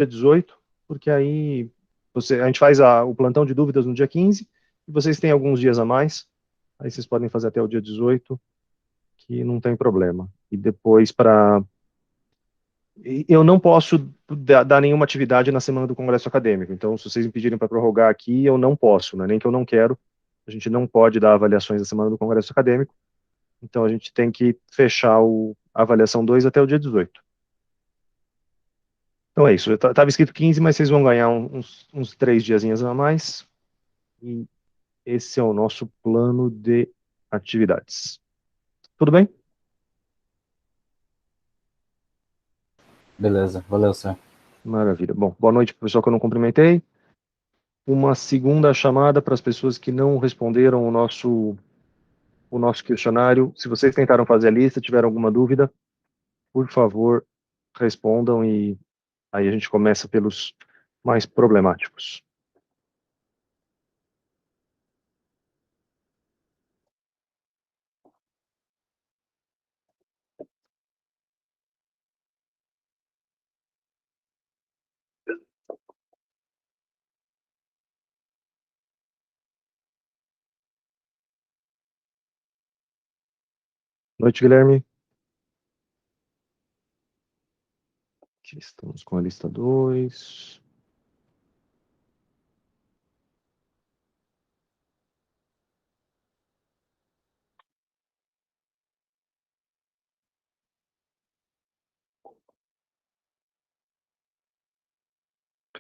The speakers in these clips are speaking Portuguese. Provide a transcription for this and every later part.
dia 18, porque aí a gente faz o plantão de dúvidas no dia 15, e vocês têm alguns dias a mais, aí vocês podem fazer até o dia 18, que não tem problema. E depois eu não posso dar nenhuma atividade na semana do Congresso Acadêmico, então se vocês me pedirem para prorrogar aqui, eu não posso, não é nem que eu não quero, a gente não pode dar avaliações da semana do Congresso Acadêmico, então a gente tem que fechar a avaliação 2 até o dia 18. Então é isso, estava escrito 15, mas vocês vão ganhar uns 3 diazinhos a mais, e esse é o nosso plano de atividades. Tudo bem? Beleza, valeu, senhor. Maravilha. Bom, boa noite para o pessoal que eu não cumprimentei. Uma segunda chamada para as pessoas que não responderam o nosso questionário. Se vocês tentaram fazer a lista, tiveram alguma dúvida, por favor, respondam e aí a gente começa pelos mais problemáticos. Noite, Guilherme. Aqui estamos com a lista 2.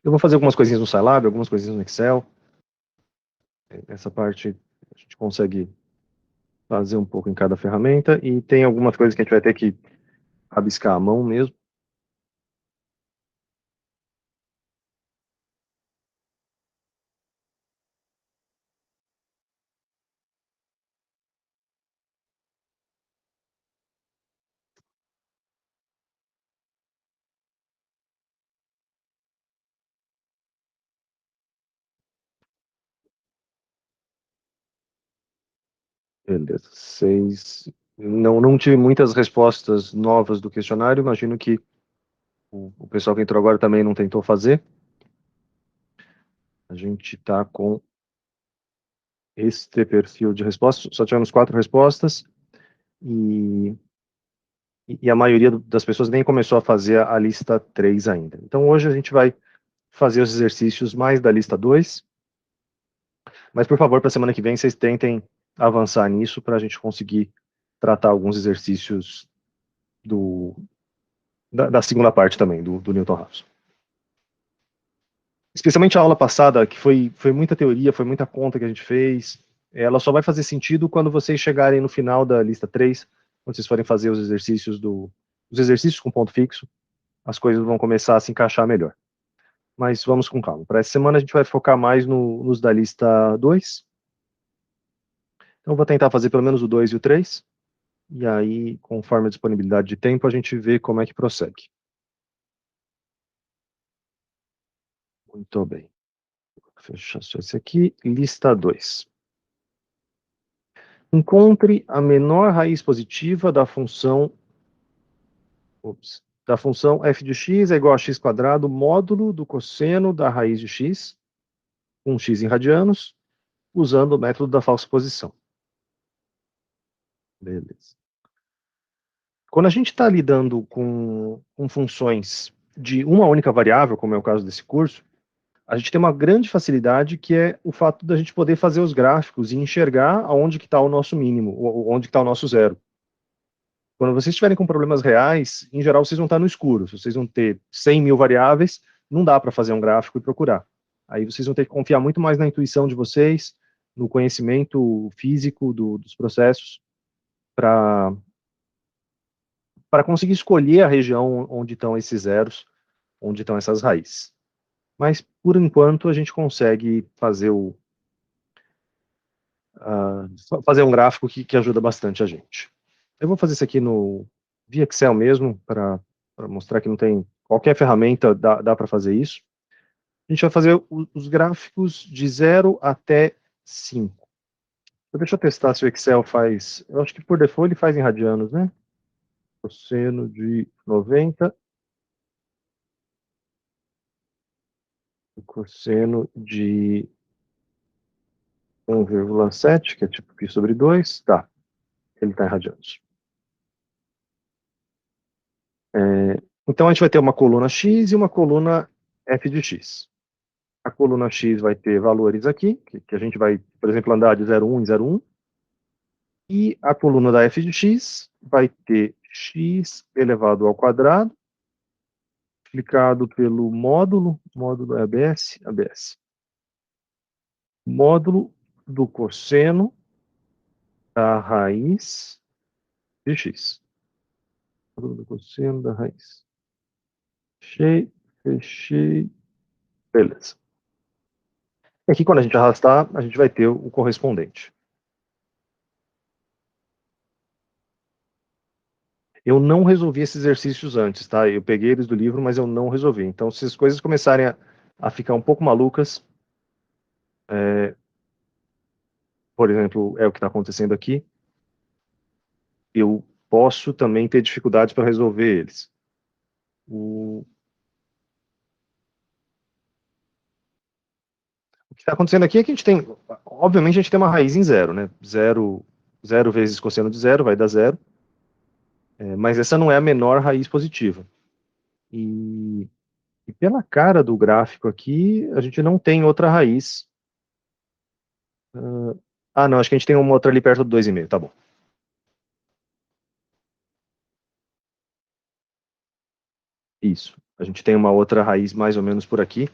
Eu vou fazer algumas coisinhas no Scilab, algumas coisinhas no Excel. Essa parte a gente consegue fazer um pouco em cada ferramenta, e tem algumas coisas que a gente vai ter que rabiscar à mão mesmo. Beleza. 6. Não tive muitas respostas novas do questionário, imagino que o pessoal que entrou agora também não tentou fazer. A gente está com este perfil de respostas, só tivemos 4 respostas, e a maioria das pessoas nem começou a fazer a lista 3 ainda. Então hoje a gente vai fazer os exercícios mais da lista 2, mas por favor, para a semana que vem, vocês tentem avançar nisso para a gente conseguir tratar alguns exercícios da segunda parte também, do Newton Raphson. Especialmente a aula passada, que foi muita teoria, foi muita conta que a gente fez, ela só vai fazer sentido quando vocês chegarem no final da lista 3, quando vocês forem fazer os exercícios com ponto fixo, as coisas vão começar a se encaixar melhor. Mas vamos com calma. Para essa semana a gente vai focar mais nos da lista 2. Então eu vou tentar fazer pelo menos o 2 e o 3, e aí, conforme a disponibilidade de tempo, a gente vê como é que prossegue. Muito bem. Vou fechar só esse aqui. Lista 2. Encontre a menor raiz positiva da função f de x é igual a x² módulo do cosseno da raiz de x, com x em radianos, usando o método da falsa posição. Beleza. Quando a gente está lidando com funções de uma única variável, como é o caso desse curso, a gente tem uma grande facilidade, que é o fato da gente poder fazer os gráficos e enxergar aonde que está o nosso mínimo, onde que está o nosso zero. Quando vocês estiverem com problemas reais, em geral vocês vão estar no escuro. Se vocês vão ter 100 mil variáveis, não dá para fazer um gráfico e procurar. Aí vocês vão ter que confiar muito mais na intuição de vocês, no conhecimento físico dos processos, para conseguir escolher a região onde estão esses zeros, onde estão essas raízes. Mas, por enquanto, a gente consegue fazer fazer um gráfico que ajuda bastante a gente. Eu vou fazer isso aqui via Excel mesmo, para mostrar que não tem qualquer ferramenta, dá para fazer isso. A gente vai fazer os gráficos de 0 até 5. Deixa eu testar se o Excel faz. Eu acho que por default ele faz em radianos, né? Cosseno de 90. cosseno de 1,7, que é tipo π sobre 2, tá, ele está em radianos. Então a gente vai ter uma coluna x e uma coluna f de x. A coluna x vai ter valores aqui, que a gente vai, por exemplo, andar de 0,1 em 0,1, e a coluna da f de x vai ter x elevado ao quadrado, multiplicado pelo módulo é ABS, módulo do cosseno da raiz de x. Módulo do cosseno da raiz. Fechei, beleza. E aqui, quando a gente arrastar, a gente vai ter o correspondente. Eu não resolvi esses exercícios antes, tá? Eu peguei eles do livro, mas eu não resolvi. Então, se as coisas começarem a ficar um pouco malucas, por exemplo, é o que está acontecendo aqui, eu posso também ter dificuldades para resolver eles. O que está acontecendo aqui é que a gente tem, obviamente, a gente tem uma raiz em zero, né? Zero vezes cosseno de zero vai dar zero, mas essa não é a menor raiz positiva. E pela cara do gráfico aqui, a gente não tem outra raiz. Não, acho que a gente tem uma outra ali perto do 2,5, tá bom. Isso. A gente tem uma outra raiz mais ou menos por aqui.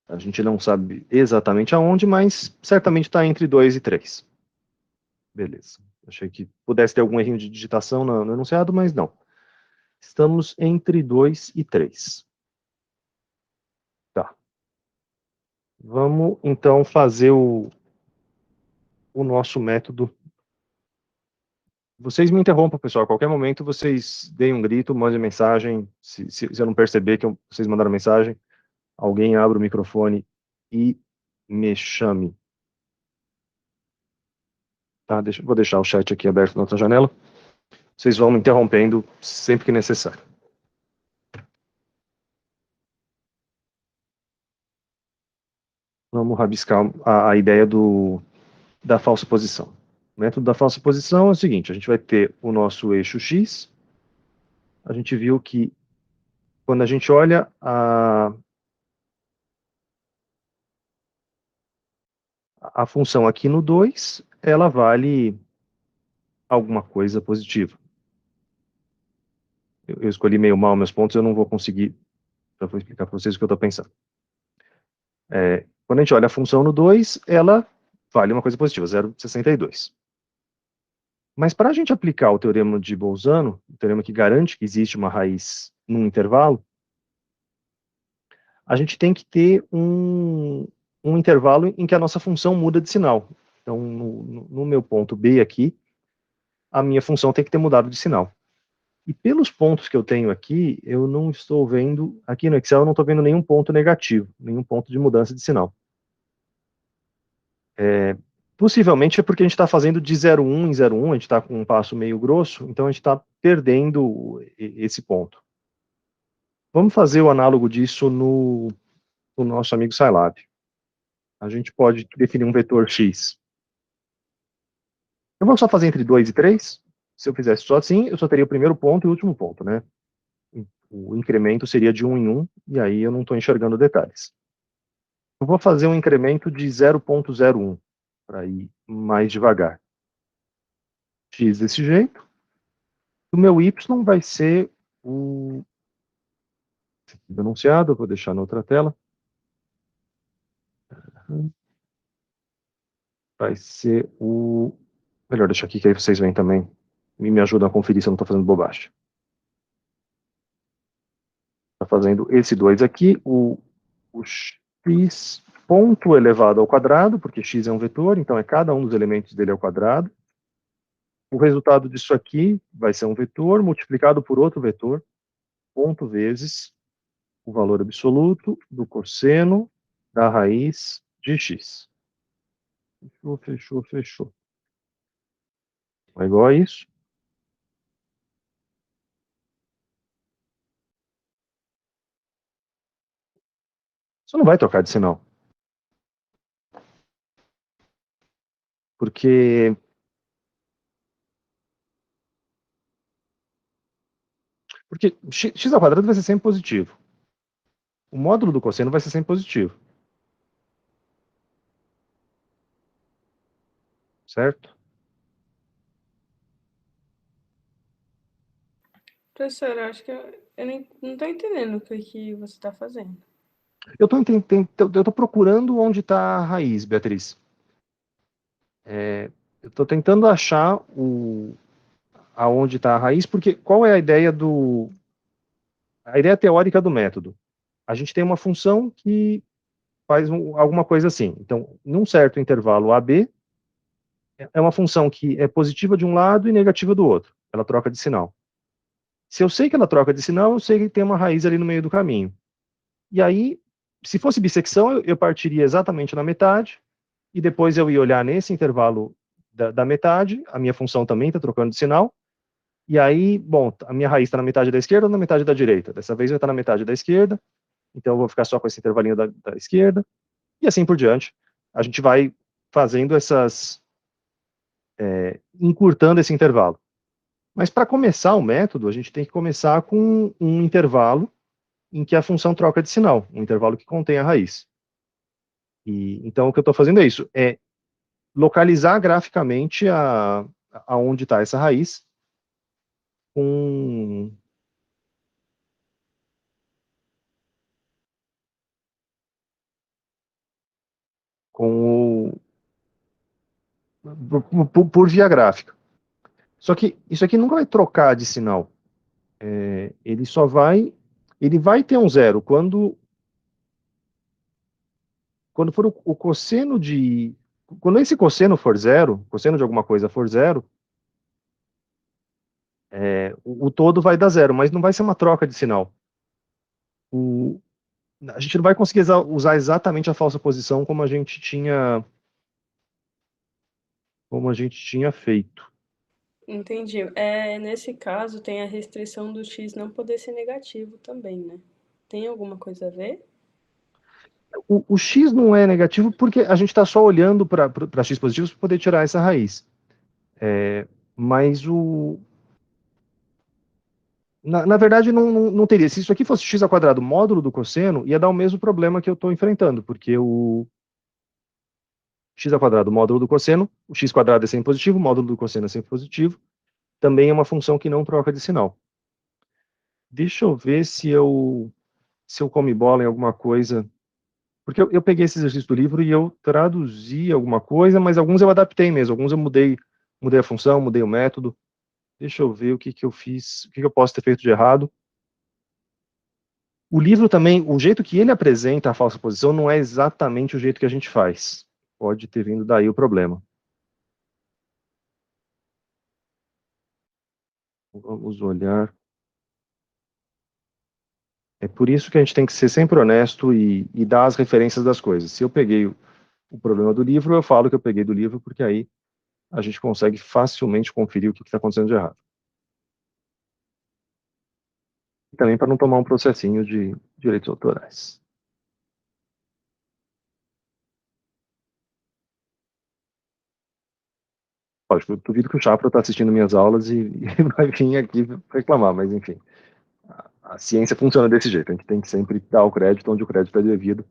A gente não sabe exatamente aonde, mas certamente está entre 2 e 3. Beleza. Achei que pudesse ter algum errinho de digitação no enunciado, mas não. Estamos entre 2 e 3. Tá. Vamos, então, fazer o nosso método. Vocês me interrompam, pessoal. A qualquer momento, vocês deem um grito, mandem mensagem. Se eu não perceber que vocês mandaram mensagem, alguém abre o microfone e me chame. Tá? Vou deixar o chat aqui aberto na outra janela. Vocês vão me interrompendo sempre que necessário. Vamos rabiscar a ideia da falsa posição. O método da falsa posição é o seguinte: a gente vai ter o nosso eixo x. A gente viu que quando a gente olha a função aqui no 2, ela vale alguma coisa positiva. Eu escolhi meio mal meus pontos, eu não vou conseguir. Já vou explicar para vocês o que eu estou pensando. Quando a gente olha a função no 2, ela vale uma coisa positiva, 0,62. Mas para a gente aplicar o teorema de Bolzano, o teorema que garante que existe uma raiz num intervalo, a gente tem que ter um intervalo em que a nossa função muda de sinal. Então, no meu ponto B aqui, a minha função tem que ter mudado de sinal. E pelos pontos que eu tenho aqui, eu não estou vendo, aqui no Excel eu não estou vendo nenhum ponto negativo, nenhum ponto de mudança de sinal. Possivelmente é porque a gente está fazendo de 0,1 em 0,1, a gente está com um passo meio grosso, então a gente está perdendo esse ponto. Vamos fazer o análogo disso no nosso amigo Scilab. A gente pode definir um vetor x. Eu vou só fazer entre 2 e 3. Se eu fizesse só assim, eu só teria o primeiro ponto e o último ponto, né? O incremento seria de 1 em 1, e aí eu não estou enxergando detalhes. Eu vou fazer um incremento de 0,01, para ir mais devagar. X desse jeito. O meu y vai ser o enunciado, eu vou deixar na outra tela. Vai ser o... Melhor deixar aqui, que aí vocês veem também. E me ajudam a conferir se eu não estou fazendo bobagem. Está fazendo esse 2 aqui, o x ponto elevado ao quadrado, porque x é um vetor, então é cada um dos elementos dele ao quadrado. O resultado disso aqui vai ser um vetor multiplicado por outro vetor, ponto vezes o valor absoluto do cosseno da raiz de x. Fechou, fechou, fechou. É igual a isso. Você não vai trocar de sinal. Porque x ao quadrado vai ser sempre positivo. O módulo do cosseno vai ser sempre positivo. Certo? Professor, eu acho que eu não tô entendendo o que você está fazendo. Eu estou procurando onde está a raiz, Beatriz. Eu estou tentando achar aonde está a raiz, porque qual é a ideia teórica do método? A gente tem uma função que faz alguma coisa assim. Então, num certo intervalo AB, é uma função que é positiva de um lado e negativa do outro. Ela troca de sinal. Se eu sei que ela troca de sinal, eu sei que tem uma raiz ali no meio do caminho. E aí, se fosse bissecção, eu partiria exatamente na metade, e depois eu ia olhar nesse intervalo da metade, a minha função também está trocando de sinal, e aí, bom, a minha raiz está na metade da esquerda ou na metade da direita? Dessa vez vai estar na metade da esquerda, então eu vou ficar só com esse intervalinho da esquerda, e assim por diante. A gente vai fazendo encurtando esse intervalo. Mas para começar o método, a gente tem que começar com um intervalo em que a função troca de sinal, um intervalo que contém a raiz. Então o que eu estou fazendo é isso, é localizar graficamente aonde está essa raiz com, com por via gráfica. Só que isso aqui nunca vai trocar de sinal. Ele só vai, ele vai ter um zero quando for o cosseno quando esse cosseno for zero, cosseno de alguma coisa for zero, o todo vai dar zero, mas não vai ser uma troca de sinal. O, a gente não vai conseguir usar exatamente a falsa posição como a gente tinha feito. Entendi. Nesse caso, tem a restrição do x não poder ser negativo também, né? Tem alguma coisa a ver? O x não é negativo porque a gente está só olhando para x positivos para poder tirar essa raiz. Mas na verdade não teria. Se isso aqui fosse x ao quadrado módulo do cosseno, ia dar o mesmo problema que eu estou enfrentando, porque o x ao quadrado módulo do cosseno, o x quadrado é sempre positivo, o módulo do cosseno é sempre positivo, também é uma função que não troca de sinal. Deixa eu ver se eu come bola em alguma coisa. Porque eu peguei esse exercício do livro e eu traduzi alguma coisa, mas alguns eu adaptei mesmo, alguns eu mudei a função, mudei o método. Deixa eu ver o que eu fiz, o que eu posso ter feito de errado. O livro também, o jeito que ele apresenta a falsa posição não é exatamente o jeito que a gente faz. Pode ter vindo daí o problema. Vamos olhar. É por isso que a gente tem que ser sempre honesto e dar as referências das coisas. Se eu peguei o problema do livro, eu falo que eu peguei do livro, porque aí a gente consegue facilmente conferir o que está acontecendo de errado. E também para não tomar um processinho de direitos autorais. Lógico, eu duvido que o Chapra está assistindo minhas aulas e vai vir aqui reclamar, mas enfim. A ciência funciona desse jeito, a gente tem que sempre dar o crédito onde o crédito é devido.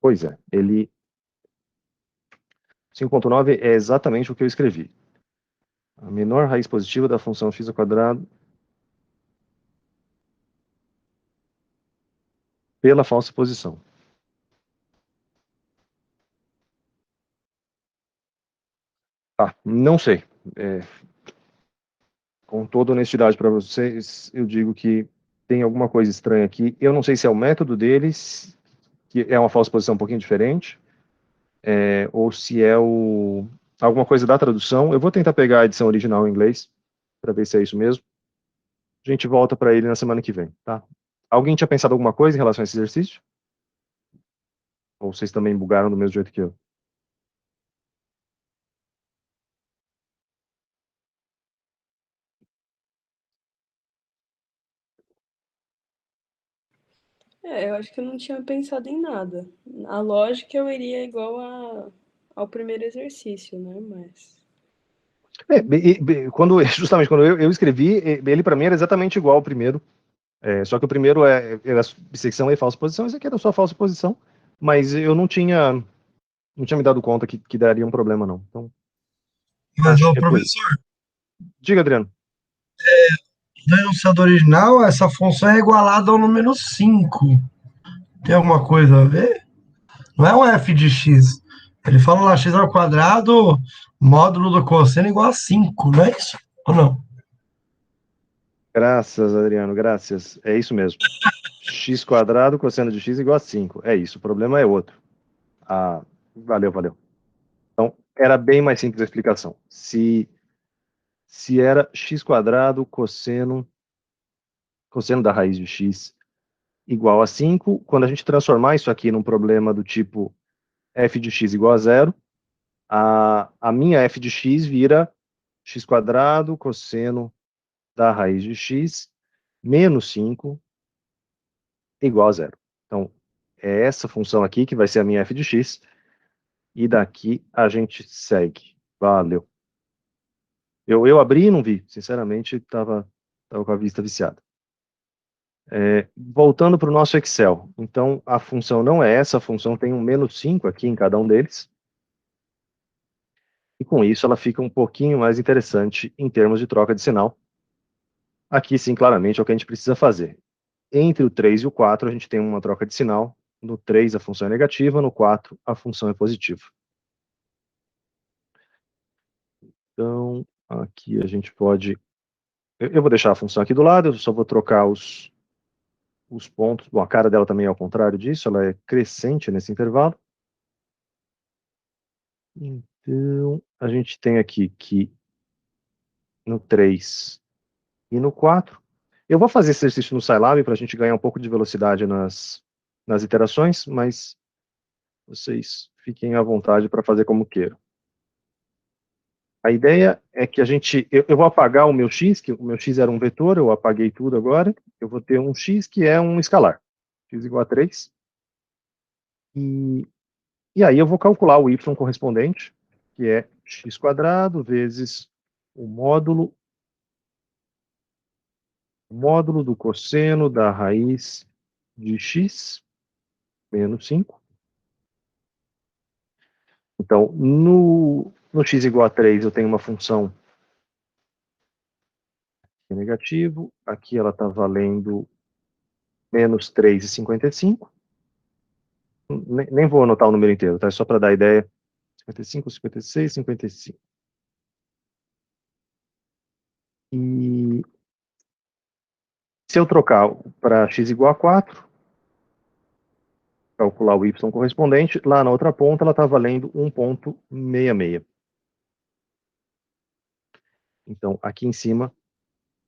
Pois é, ele 5.9 é exatamente o que eu escrevi. A menor raiz positiva da função x ao quadrado pela falsa posição. Ah, não sei. Com toda honestidade para vocês, eu digo que tem alguma coisa estranha aqui. Eu não sei se é o método deles, que é uma falsa posição um pouquinho diferente, ou se é alguma coisa da tradução. Eu vou tentar pegar a edição original em inglês, para ver se é isso mesmo. A gente volta para ele na semana que vem, tá? Alguém tinha pensado alguma coisa em relação a esse exercício? Ou vocês também bugaram do mesmo jeito que eu? Eu acho que eu não tinha pensado em nada. A lógica eu iria igual ao primeiro exercício, né? Mas. Justamente quando eu escrevi, ele para mim era exatamente igual ao primeiro, só que o primeiro era bissecção e falsa posição, esse aqui era só falsa posição, mas eu não tinha me dado conta que daria um problema, não. Então, Mas, acho ô, que é por isso. professor, Diga, Adriano. no enunciado original, essa função é igualada ao número 5. Tem alguma coisa a ver? Não é um f de x. Ele fala lá, x ao quadrado, módulo do cosseno igual a 5, não é isso? Ou não? Graças, Adriano, graças. É isso mesmo. X quadrado, cosseno de x igual a 5. É isso, o problema é outro. Ah, valeu, valeu. Então, era bem mais simples a explicação. Se era x quadrado, cosseno da raiz de x igual a 5, quando a gente transformar isso aqui num problema do tipo f de x igual a zero, a minha f de x vira x quadrado, cosseno da raiz de x menos 5 igual a zero. Então, é essa função aqui que vai ser a minha f de x, e daqui a gente segue. Valeu. Eu abri e não vi, sinceramente, estava com a vista viciada. Voltando para o nosso Excel, então a função não é essa, a função tem um menos 5 aqui em cada um deles, e com isso ela fica um pouquinho mais interessante em termos de troca de sinal. Aqui sim, claramente, é o que a gente precisa fazer. Entre o 3 e o 4, a gente tem uma troca de sinal. No 3 a função é negativa, no 4 a função é positiva. Então, aqui a gente pode... Eu vou deixar a função aqui do lado, eu só vou trocar os pontos. Bom, a cara dela também é ao contrário disso, ela é crescente nesse intervalo. Então, a gente tem aqui que no 3 e no 4... Eu vou fazer esse exercício no Scilab para a gente ganhar um pouco de velocidade nas iterações, mas vocês fiquem à vontade para fazer como queiram. A ideia é que eu vou apagar o meu x, que o meu x era um vetor, eu apaguei tudo agora, eu vou ter um x que é um escalar, x igual a 3, e aí eu vou calcular o y correspondente, que é x quadrado vezes o módulo do cosseno da raiz de x menos 5. Então, no x igual a 3, eu tenho uma função que é negativo, aqui ela está valendo menos 3,55. Nem vou anotar o número inteiro, tá? Só para dar ideia. 55, 56, 55. E se eu trocar para x igual a 4, calcular o y correspondente, lá na outra ponta ela está valendo 1,66. Então, aqui em cima,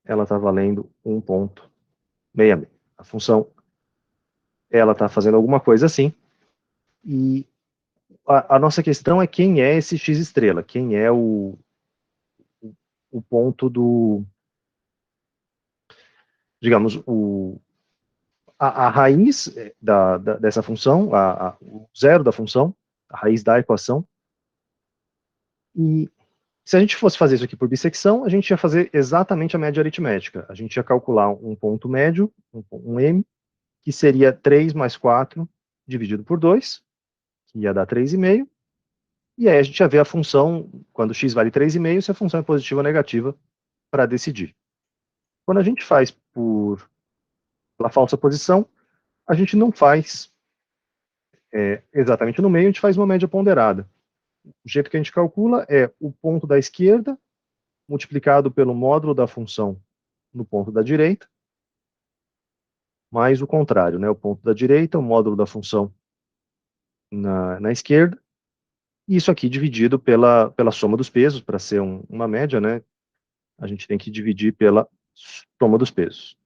ela está valendo 1,66. A função, ela está fazendo alguma coisa assim, e a nossa questão é quem é esse x estrela, quem é o ponto digamos, a raiz dessa função, o zero da função, a raiz da equação. E se a gente fosse fazer isso aqui por bissecção, a gente ia fazer exatamente a média aritmética. A gente ia calcular um ponto médio, um m, que seria 3 mais 4 dividido por 2, que ia dar 3,5. E aí a gente ia ver a função, quando x vale 3,5, se a função é positiva ou negativa, para decidir. Quando a gente faz pela falsa posição, a gente não faz exatamente no meio, a gente faz uma média ponderada. O jeito que a gente calcula é o ponto da esquerda multiplicado pelo módulo da função no ponto da direita, mais o contrário, né? O ponto da direita, o módulo da função na esquerda, e isso aqui dividido pela soma dos pesos, para ser uma média, né? A gente tem que dividir pela soma dos pesos.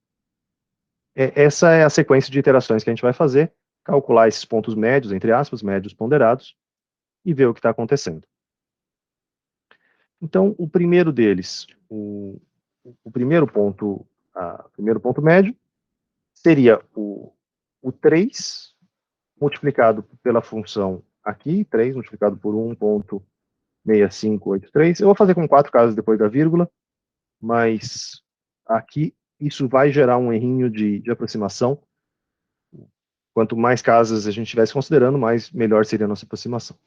Essa é a sequência de iterações que a gente vai fazer, calcular esses pontos médios, entre aspas, médios ponderados, e ver o que está acontecendo. Então, o primeiro deles, o primeiro ponto médio, seria o 3 multiplicado pela função aqui, 3 multiplicado por 1,6583. Eu vou fazer com 4 casas depois da vírgula, mas aqui isso vai gerar um errinho de aproximação. Quanto mais casas a gente estivesse considerando, melhor seria a nossa aproximação.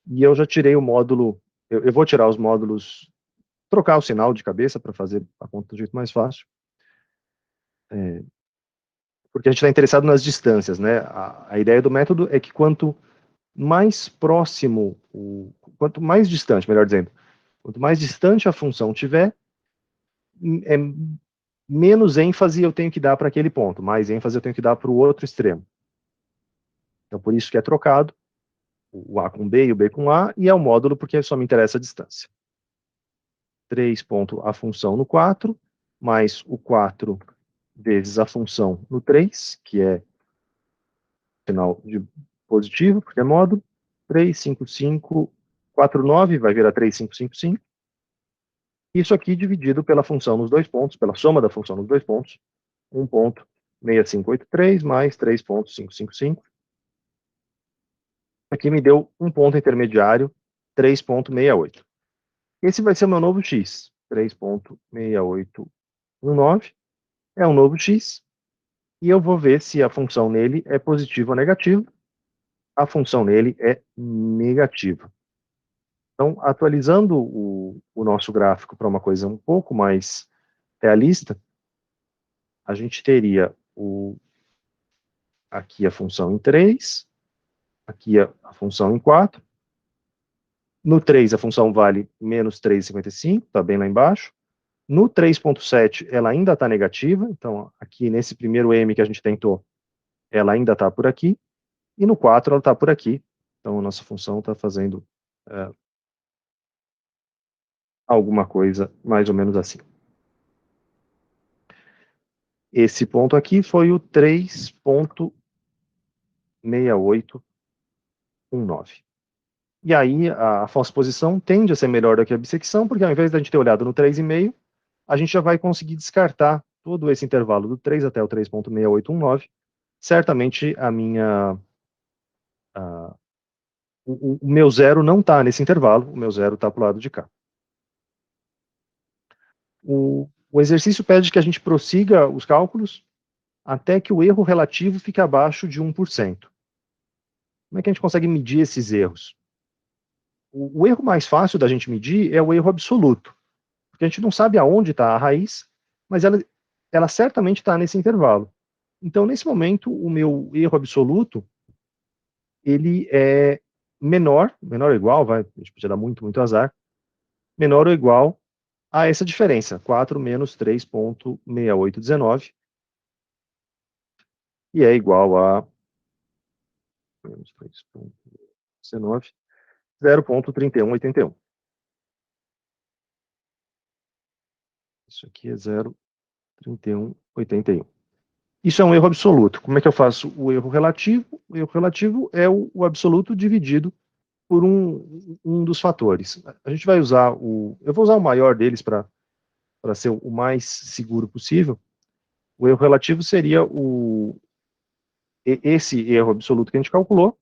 E eu já tirei o módulo, eu vou tirar os módulos, trocar o sinal de cabeça para fazer a conta do jeito mais fácil. Porque a gente está interessado nas distâncias, né? A ideia do método é que quanto mais próximo, quanto mais distante, melhor dizendo, quanto mais distante a função tiver, menos ênfase eu tenho que dar para aquele ponto, mais ênfase eu tenho que dar para o outro extremo. Então, por isso que é trocado o A com B e o B com A, e é o módulo porque só me interessa a distância. 3 ponto a função no 4, mais o 4 vezes a função no 3, que é sinal de positivo, porque é módulo. 3, 5, 5, 4, 9, vai virar 3, 5, 5, 5. Isso aqui dividido pela função nos dois pontos, pela soma da função nos dois pontos, 1,6583 mais 3,555. Aqui me deu um ponto intermediário, 3,68. Esse vai ser o meu novo x, 3,6819. É um novo x, e eu vou ver se a função nele é positiva ou negativa. A função nele é negativa. Então, atualizando o nosso gráfico para uma coisa um pouco mais realista, a gente teria aqui a função em 3, aqui a função em 4. No 3, a função vale menos 3,55, está bem lá embaixo. No 3,7, ela ainda está negativa, então aqui nesse primeiro m que a gente tentou, ela ainda está por aqui. E no 4, ela está por aqui. Então, a nossa função está fazendo alguma coisa mais ou menos assim. Esse ponto aqui foi o 3,6819. E aí, a falsa posição tende a ser melhor do que a bissecção, porque ao invés da gente ter olhado no 3,5, a gente já vai conseguir descartar todo esse intervalo do 3 até o 3,6819. Certamente, o meu zero não está nesse intervalo, o meu zero está para o lado de cá. O exercício pede que a gente prossiga os cálculos até que o erro relativo fique abaixo de 1%. Como é que a gente consegue medir esses erros? O erro mais fácil da gente medir é o erro absoluto, porque a gente não sabe aonde está a raiz, mas ela certamente está nesse intervalo. Então, nesse momento, o meu erro absoluto, ele é menor ou igual, a gente podia dar muito, muito azar, menor ou igual a essa diferença, 4 menos 3,6819, e é igual a menos 3,19, 0,3181. Isso aqui é 0,3181. Isso é um erro absoluto. Como é que eu faço o erro relativo? O erro relativo é o absoluto dividido por um dos fatores. A gente vai usar eu vou usar o maior deles para ser o mais seguro possível. O erro relativo seria esse erro absoluto que a gente calculou,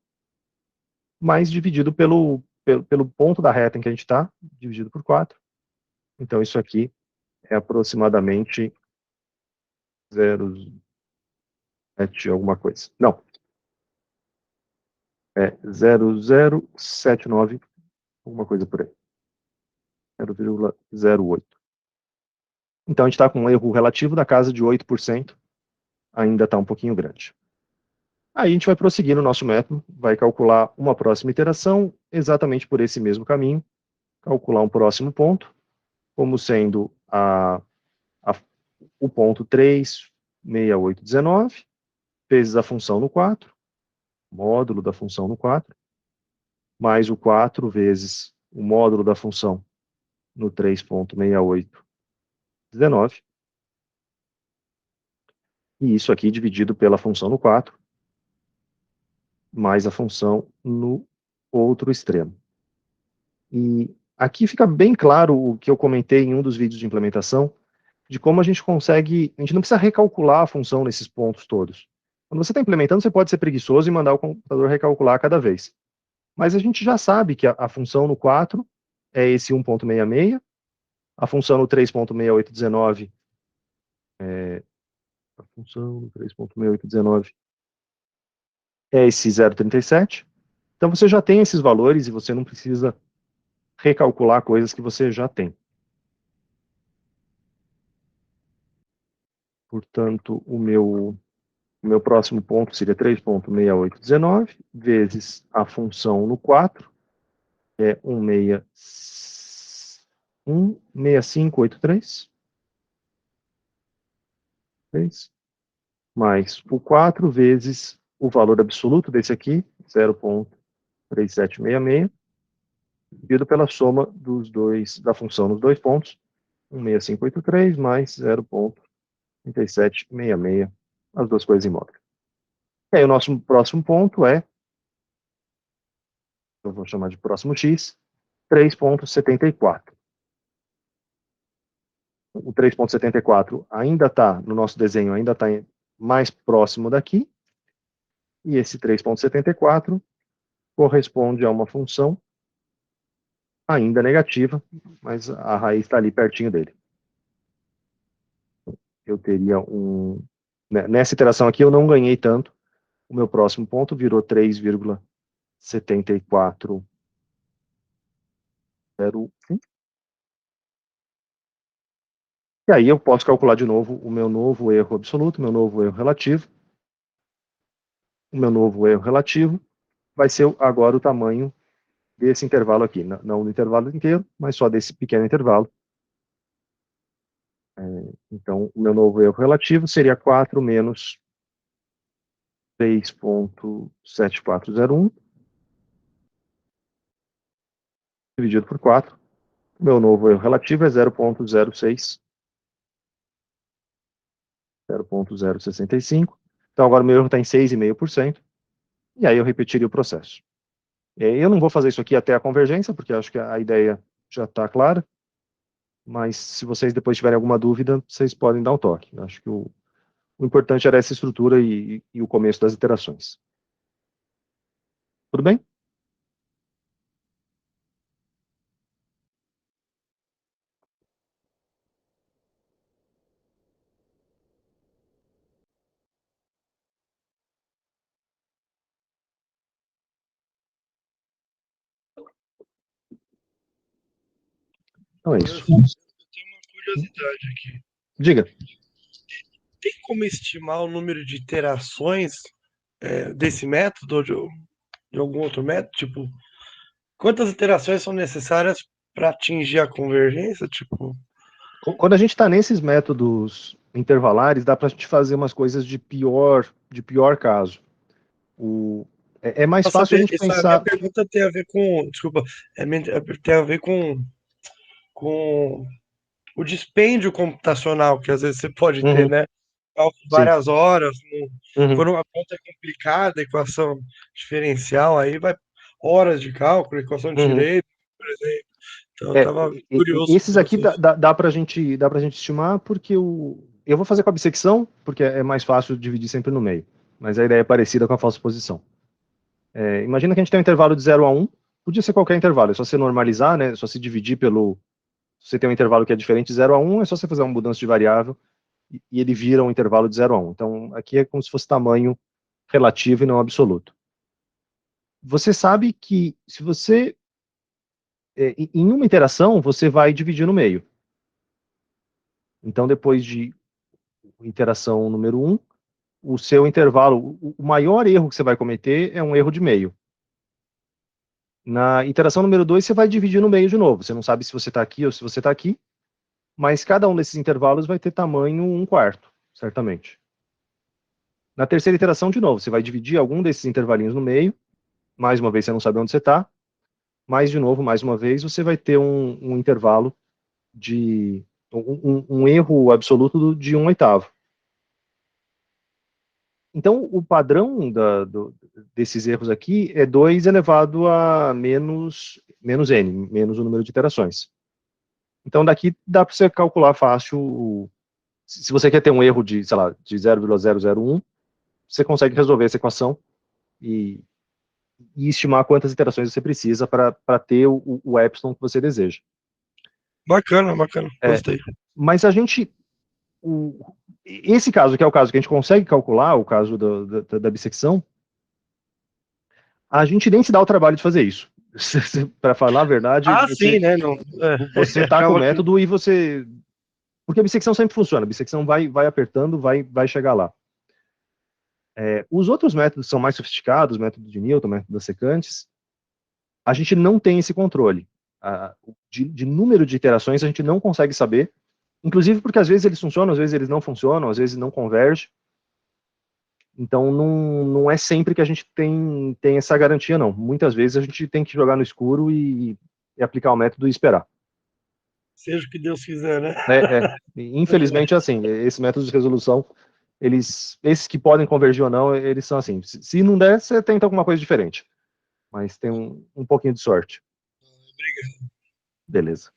mais dividido pelo ponto da reta em que a gente está, dividido por 4. Então, isso aqui é aproximadamente 0,7 alguma coisa. Não. É 0,079, alguma coisa por aí. 0,08. Então, a gente está com um erro relativo da casa de 8%, ainda está um pouquinho grande. Aí a gente vai prosseguir no nosso método, vai calcular uma próxima iteração, exatamente por esse mesmo caminho, calcular um próximo ponto, como sendo o ponto 3,6819, vezes a função no 4, módulo da função no 4, mais o 4 vezes o módulo da função no 3,6819, e isso aqui dividido pela função no 4, mais a função no outro extremo. E aqui fica bem claro o que eu comentei em um dos vídeos de implementação, de como a gente consegue, a gente não precisa recalcular a função nesses pontos todos. Quando você está implementando, você pode ser preguiçoso e mandar o computador recalcular cada vez. Mas a gente já sabe que a função no 4 é esse 1.66, a função no 3.6819 a função no 3.6819 é esse 0,37. Então você já tem esses valores e você não precisa recalcular coisas que você já tem. Portanto, o meu próximo ponto seria 3.6819 vezes a função no 4, que é 16583, mais o 4 vezes o valor absoluto desse aqui, 0.3766, dividido pela soma da função nos dois pontos, 16583 mais 0.3766, as duas coisas em módulo. E aí o nosso próximo ponto é, eu vou chamar de próximo x, 3.74. O 3.74 ainda está, no nosso desenho, ainda está mais próximo daqui, e esse 3.74 corresponde a uma função ainda negativa, mas a raiz está ali pertinho dele. Eu teria nessa iteração aqui eu não ganhei tanto, o meu próximo ponto virou 3,7401. E aí eu posso calcular de novo o meu novo erro absoluto, meu novo erro relativo. O meu novo erro relativo vai ser agora o tamanho desse intervalo aqui, não do intervalo inteiro, mas só desse pequeno intervalo. Então, o meu novo erro relativo seria 4 menos 3.7401 dividido por 4. O meu novo erro relativo é 0.65. Então, agora o meu erro está em 6,5%. E aí eu repetiria o processo. Eu não vou fazer isso aqui até a convergência, porque acho que a ideia já está clara. Mas se vocês depois tiverem alguma dúvida, vocês podem dar um toque. Acho que o importante era essa estrutura e o começo das iterações. Tudo bem? Então é isso. Eu tenho uma curiosidade aqui. Diga. Tem como estimar o número de iterações desse método ou de algum outro método? Tipo, quantas iterações são necessárias para atingir a convergência? Tipo, Quando a gente está nesses métodos intervalares, dá para a gente fazer umas coisas de pior caso. É mais fácil a gente essa minha pensar. pergunta tem a ver com, desculpa, tem a ver com o dispêndio computacional que às vezes você pode ter, Uhum, né? sim. Várias horas, Uhum. quando uma conta é complicada, equação diferencial, aí vai horas de cálculo, equação de Uhum. direito, por exemplo. Então eu estava curioso Esses com aqui vocês. dá para a gente estimar, porque eu vou fazer com a bissecção, porque é mais fácil dividir sempre no meio. Mas a ideia é parecida com a falsa posição. Imagina que a gente tem um intervalo de 0 a 1, podia ser qualquer intervalo, é só você normalizar, né? É só se dividir pelo. Se você tem um intervalo que é diferente de 0 a 1, é só você fazer uma mudança de variável e ele vira um intervalo de 0 a 1. Então, aqui é como se fosse tamanho relativo e não absoluto. Você sabe que se você em uma interação, você vai dividir no meio. Então, depois de interação número 1, o seu intervalo, o maior erro que você vai cometer é um erro de meio. Na interação número 2, você vai dividir no meio de novo. Você não sabe se você está aqui ou se você está aqui, mas cada um desses intervalos vai ter tamanho 1/4, certamente. Na terceira iteração, de novo, você vai dividir algum desses intervalinhos no meio. Mais uma vez, você não sabe onde você está. Mas, de novo, mais uma vez, você vai ter um intervalo de um erro absoluto de 1/8. Então, o padrão desses erros aqui é 2 elevado a menos n, menos o número de iterações. Então, daqui dá para você calcular fácil, se você quer ter um erro de, sei lá, de 0,001, você consegue resolver essa equação e estimar quantas iterações você precisa para ter o epsilon que você deseja. Bacana, gostei. Mas a gente, esse caso, que é o caso que a gente consegue calcular, o caso da bissecção, a gente nem se dá o trabalho de fazer isso. Para falar a verdade, Sim, né? Não, você tá com o método e você... Porque a bissecção sempre funciona, a bissecção vai apertando, vai chegar lá. Os outros métodos são mais sofisticados, método de Newton, método das secantes, a gente não tem esse controle. De número de iterações a gente não consegue saber, inclusive porque às vezes eles funcionam, às vezes eles não funcionam, às vezes não convergem. Então não é sempre que a gente tem essa garantia, não. Muitas vezes a gente tem que jogar no escuro e aplicar o método e esperar. Seja o que Deus quiser, né? Infelizmente é assim, esses métodos de resolução, esses que podem convergir ou não, eles são assim. Se não der, você tenta alguma coisa diferente. Mas tem um pouquinho de sorte. Obrigado. Beleza.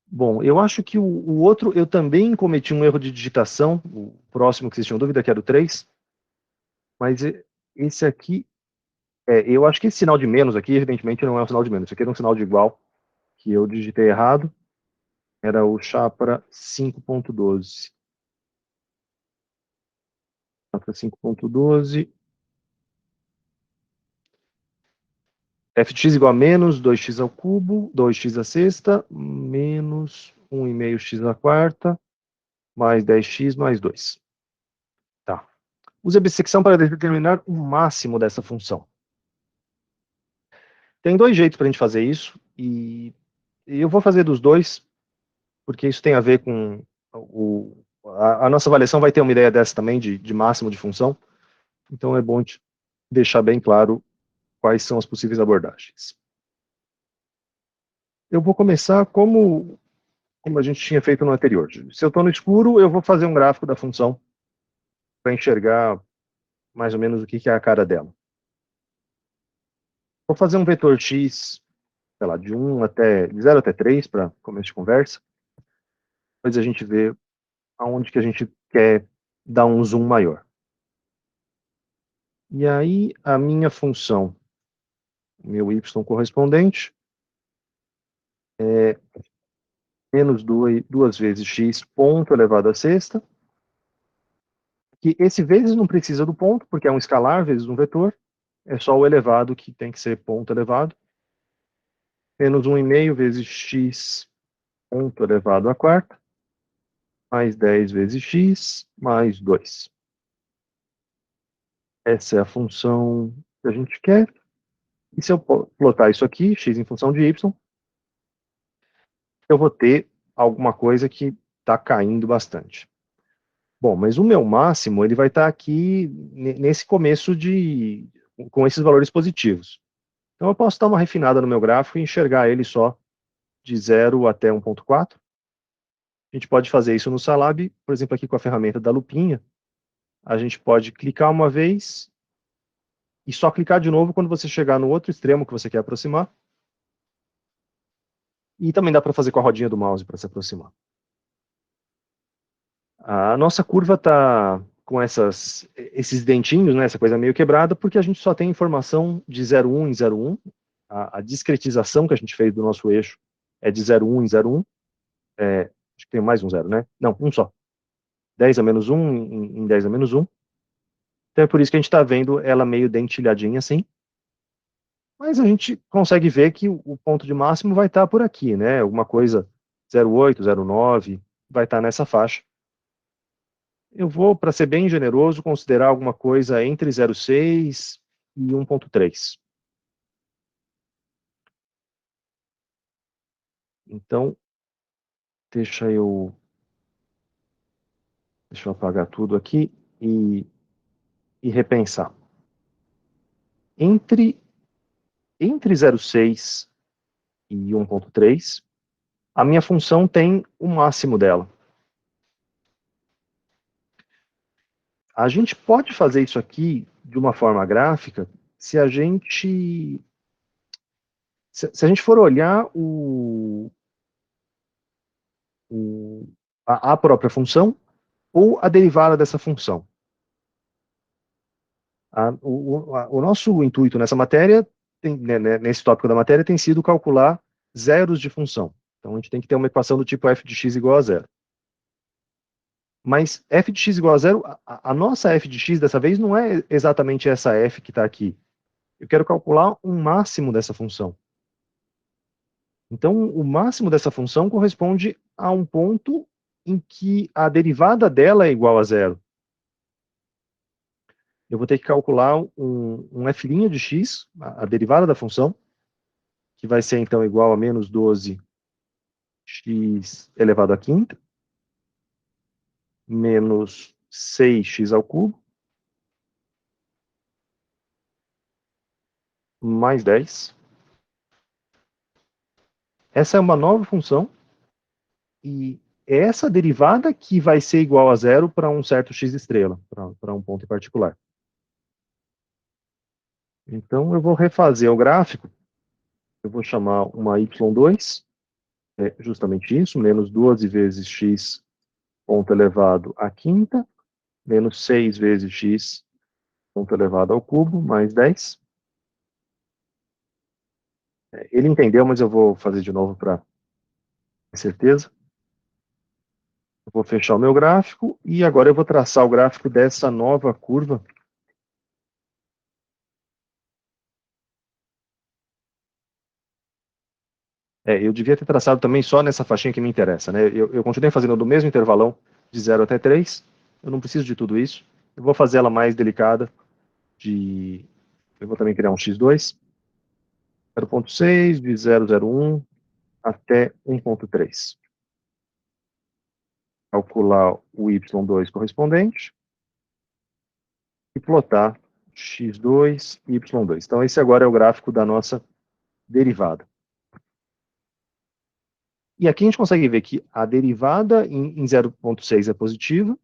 Bom, eu acho que o outro, eu também cometi um erro de digitação, o próximo que vocês tinham dúvida, que era o 3, mas esse aqui, eu acho que esse sinal de menos aqui, evidentemente, não é um sinal de menos, isso aqui era um sinal de igual, que eu digitei errado, era o Chapra 5.12. Chapra 5.12, f de x igual a menos 2x ao cubo, 2x à sexta, menos 1,5x à quarta, mais 10x mais 2. Tá. Use a bissecção para determinar o máximo dessa função. Tem dois jeitos para a gente fazer isso, e eu vou fazer dos dois, porque isso tem a ver com a nossa avaliação vai ter uma ideia dessa também, de máximo de função, então é bom deixar bem claro quais são as possíveis abordagens. Eu vou começar como a gente tinha feito no anterior. Se eu estou no escuro, eu vou fazer um gráfico da função para enxergar mais ou menos o que é a cara dela. Vou fazer um vetor x, sei lá, de 0 até 3 para começo de conversa. Depois a gente vê aonde que a gente quer dar um zoom maior. E aí a minha função, meu y correspondente, é menos 2 vezes x ponto elevado à sexta, que esse vezes não precisa do ponto, porque é um escalar vezes um vetor, é só o elevado que tem que ser ponto elevado, menos 1,5 vezes x ponto elevado à quarta, mais 10 vezes x, mais 2. Essa é a função que a gente quer. E se eu plotar isso aqui, x em função de y, eu vou ter alguma coisa que está caindo bastante. Bom, mas o meu máximo, ele vai estar aqui nesse começo com esses valores positivos. Então eu posso dar uma refinada no meu gráfico e enxergar ele só de 0 até 1.4. A gente pode fazer isso no Salab, por exemplo, aqui com a ferramenta da lupinha. A gente pode clicar uma vez e só clicar de novo quando você chegar no outro extremo que você quer aproximar. E também dá para fazer com a rodinha do mouse para se aproximar. A nossa curva está com esses dentinhos, né, essa coisa meio quebrada, porque a gente só tem informação de 0,1 em 0,1. A discretização que a gente fez do nosso eixo é de 0,1 em 0,1. Acho que tem mais um zero, né? Não, um só. 10 a menos 1 em 10 a menos 1. Então é por isso que a gente está vendo ela meio dentilhadinha assim. Mas a gente consegue ver que o ponto de máximo vai estar por aqui, né? Alguma coisa 0,8, 0,9, vai estar nessa faixa. Eu vou, para ser bem generoso, considerar alguma coisa entre 0,6 e 1,3. Então, deixa eu apagar tudo aqui e repensar. Entre 0,6 e 1,3, a minha função tem o máximo dela. A gente pode fazer isso aqui de uma forma gráfica se a gente for olhar a própria função ou a derivada dessa função. O nosso intuito nessa matéria, nesse tópico da matéria, tem sido calcular zeros de função. Então, a gente tem que ter uma equação do tipo f de x igual a zero. Mas f de x igual a zero, a nossa f de x dessa vez não é exatamente essa f que está aqui. Eu quero calcular um máximo dessa função. Então, o máximo dessa função corresponde a um ponto em que a derivada dela é igual a zero. Eu vou ter que calcular um f' de x, a derivada da função, que vai ser então igual a menos 12 x elevado à quinta, menos 6x ao cubo, mais 10. Essa é uma nova função, e é essa derivada que vai ser igual a zero para um certo x estrela, para um ponto em particular. Então, eu vou refazer o gráfico. Eu vou chamar uma y2, é justamente isso, menos 12 vezes x ponto elevado à quinta, menos 6 vezes x ponto elevado ao cubo, mais 10. Ele entendeu, mas eu vou fazer de novo para ter certeza. Eu vou fechar o meu gráfico, e agora eu vou traçar o gráfico dessa nova curva. Eu devia ter traçado também só nessa faixinha que me interessa, né? Eu continuei fazendo do mesmo intervalão, de 0 até 3. Eu não preciso de tudo isso. Eu vou fazer ela mais delicada. Eu vou também criar um x2. 0.6 de 0,01 até 1.3. Calcular o y2 correspondente e plotar x2 e y2. Então, esse agora é o gráfico da nossa derivada. E aqui a gente consegue ver que a derivada em 0.6 é positiva,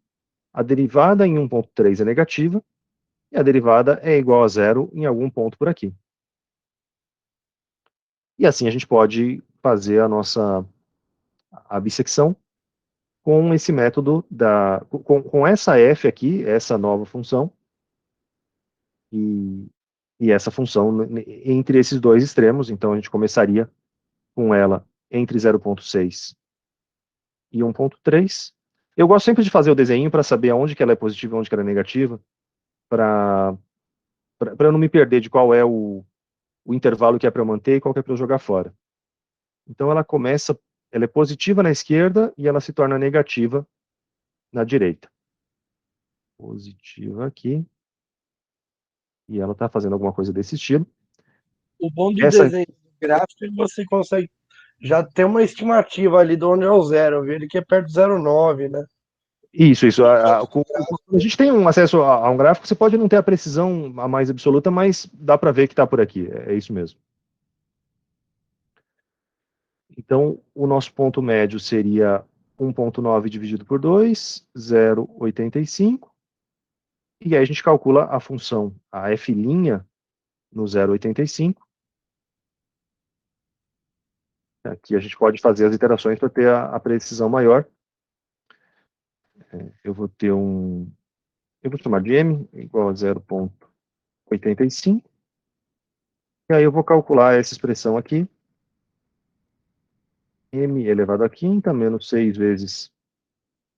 a derivada em 1.3 é negativa, e a derivada é igual a zero em algum ponto por aqui. E assim a gente pode fazer a bissecção com esse método, com essa f aqui, essa nova função, e essa função entre esses dois extremos. Então a gente começaria com ela entre 0.6 e 1.3. Eu gosto sempre de fazer o desenho para saber aonde que ela é positiva e onde que ela é negativa, para eu não me perder de qual é o intervalo que é para eu manter e qual que é para eu jogar fora. Então ela é positiva na esquerda e ela se torna negativa na direita. Positiva aqui. E ela está fazendo alguma coisa desse estilo. O bom do desenho gráfico é que você consegue já ter uma estimativa ali de onde é o zero. Eu vi ele que é perto do 0,9, né? Isso. Quando a gente tem um acesso a um gráfico, você pode não ter a precisão a mais absoluta, mas dá para ver que está por aqui. É isso mesmo. Então, o nosso ponto médio seria 1.9 dividido por 2, 0,85. E aí a gente calcula a função, a f' no 0,85. Aqui a gente pode fazer as iterações para ter a precisão maior. Eu vou chamar de m igual a 0,85. E aí eu vou calcular essa expressão aqui. M elevado à quinta menos 6 vezes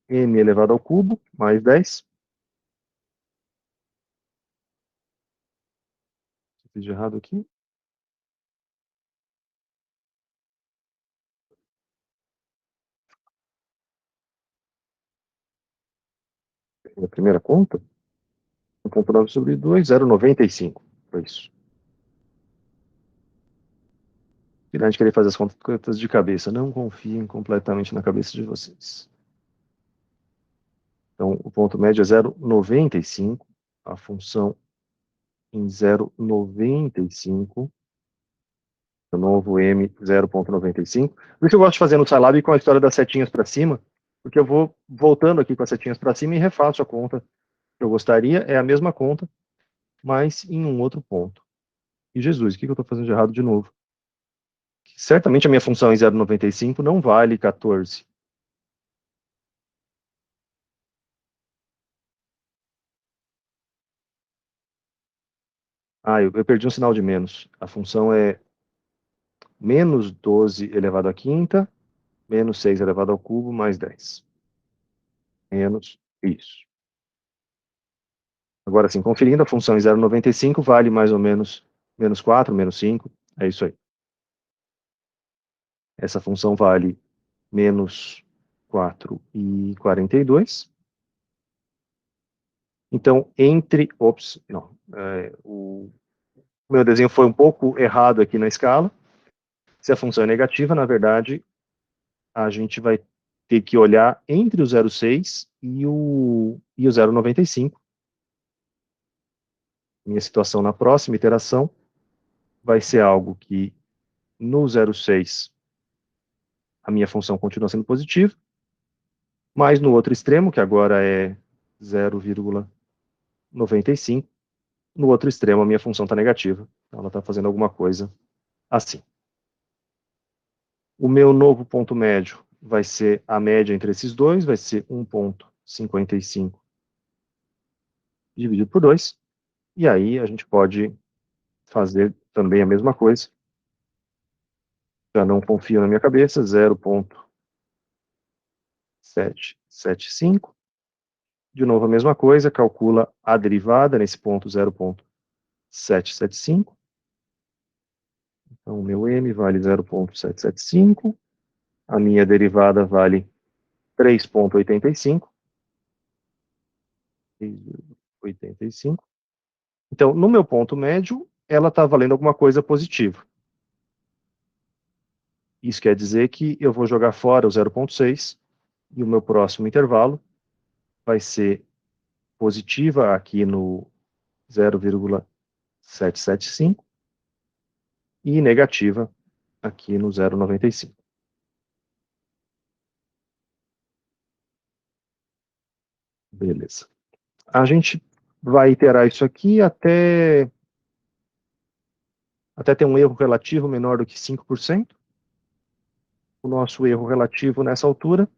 m elevado ao cubo, mais 10. Fiz de errado aqui. A primeira conta. 1.9 sobre 2, 0,95. Foi isso. Final de querer fazer as contas de cabeça. Não confiem completamente na cabeça de vocês. Então, o ponto médio é 0,95. A função em 0,95. O novo M 0,95. Por isso eu gosto de fazer no Scilab com a história das setinhas para cima, porque eu vou voltando aqui com as setinhas para cima e refaço a conta que eu gostaria. É a mesma conta, mas em um outro ponto. E Jesus, o que eu estou fazendo de errado de novo? Certamente a minha função em 0,95 não vale 14. Eu perdi um sinal de menos. A função é menos 12 elevado à quinta, menos 6 elevado ao cubo, mais 10. Menos isso. Agora sim, conferindo, a função em 0,95 vale mais ou menos menos 4, menos 5, é isso aí. Essa função vale menos 4,42. Então, o meu desenho foi um pouco errado aqui na escala. Se a função é negativa, na verdade, a gente vai ter que olhar entre o 0,6 e o 0,95. Minha situação na próxima iteração vai ser algo que no 0,6 a minha função continua sendo positiva, mas no outro extremo, que agora é 0,95, no outro extremo a minha função está negativa. Então ela está fazendo alguma coisa assim. O meu novo ponto médio vai ser a média entre esses dois, vai ser 1,55 dividido por 2. E aí a gente pode fazer também a mesma coisa. Já não confio na minha cabeça, 0,775. De novo a mesma coisa, calcula a derivada nesse ponto 0,775. Então, o meu m vale 0,775. A minha derivada vale 3,85. 3,85. Então, no meu ponto médio, ela está valendo alguma coisa positiva. Isso quer dizer que eu vou jogar fora o 0,6 e o meu próximo intervalo vai ser positiva aqui no 0,775 e negativa aqui no 0,95. Beleza. A gente vai iterar isso aqui até ter um erro relativo menor do que 5%. O nosso erro relativo nessa altura,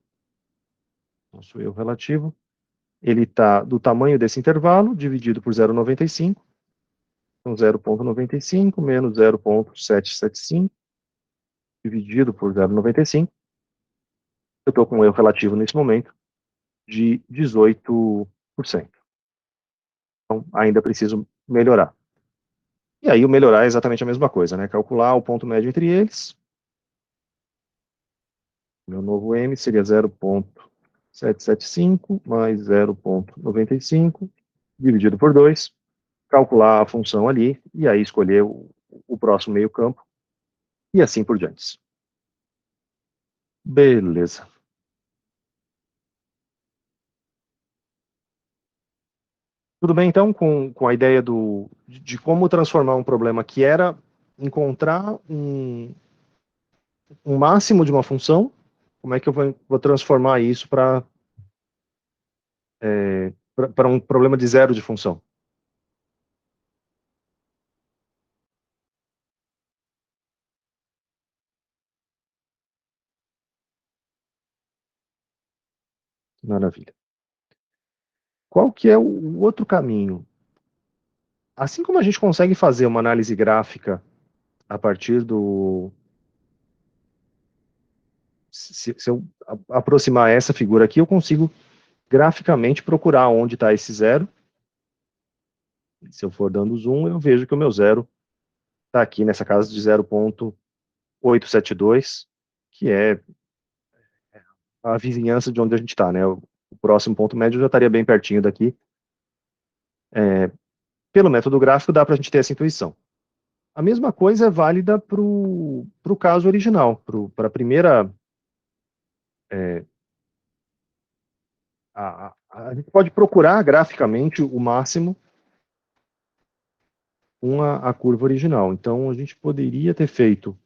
ele está do tamanho desse intervalo, dividido por 0,95. Então, 0,95 menos 0,775, dividido por 0,95. Eu estou com um erro relativo nesse momento de 18%. Então, ainda preciso melhorar. E aí, o melhorar é exatamente a mesma coisa, né? Calcular o ponto médio entre eles. Meu novo M seria 0,775 mais 0,95, dividido por 2. Calcular a função ali, e aí escolher o próximo meio campo, e assim por diante. Beleza. Tudo bem, então, com a ideia de como transformar um problema que era encontrar um máximo de uma função, como é que eu vou transformar isso para um problema de zero de função? Maravilha. Qual que é o outro caminho? Assim como a gente consegue fazer uma análise gráfica a partir do... Se eu aproximar essa figura aqui, eu consigo graficamente procurar onde está esse zero. Se eu for dando zoom, eu vejo que o meu zero está aqui nessa casa de 0,872, que é a vizinhança de onde a gente está, né? O próximo ponto médio já estaria bem pertinho daqui. Pelo método gráfico dá para a gente ter essa intuição. A mesma coisa é válida para o caso original, para a primeira... a gente pode procurar graficamente o máximo com a curva original. Então, a gente poderia ter feito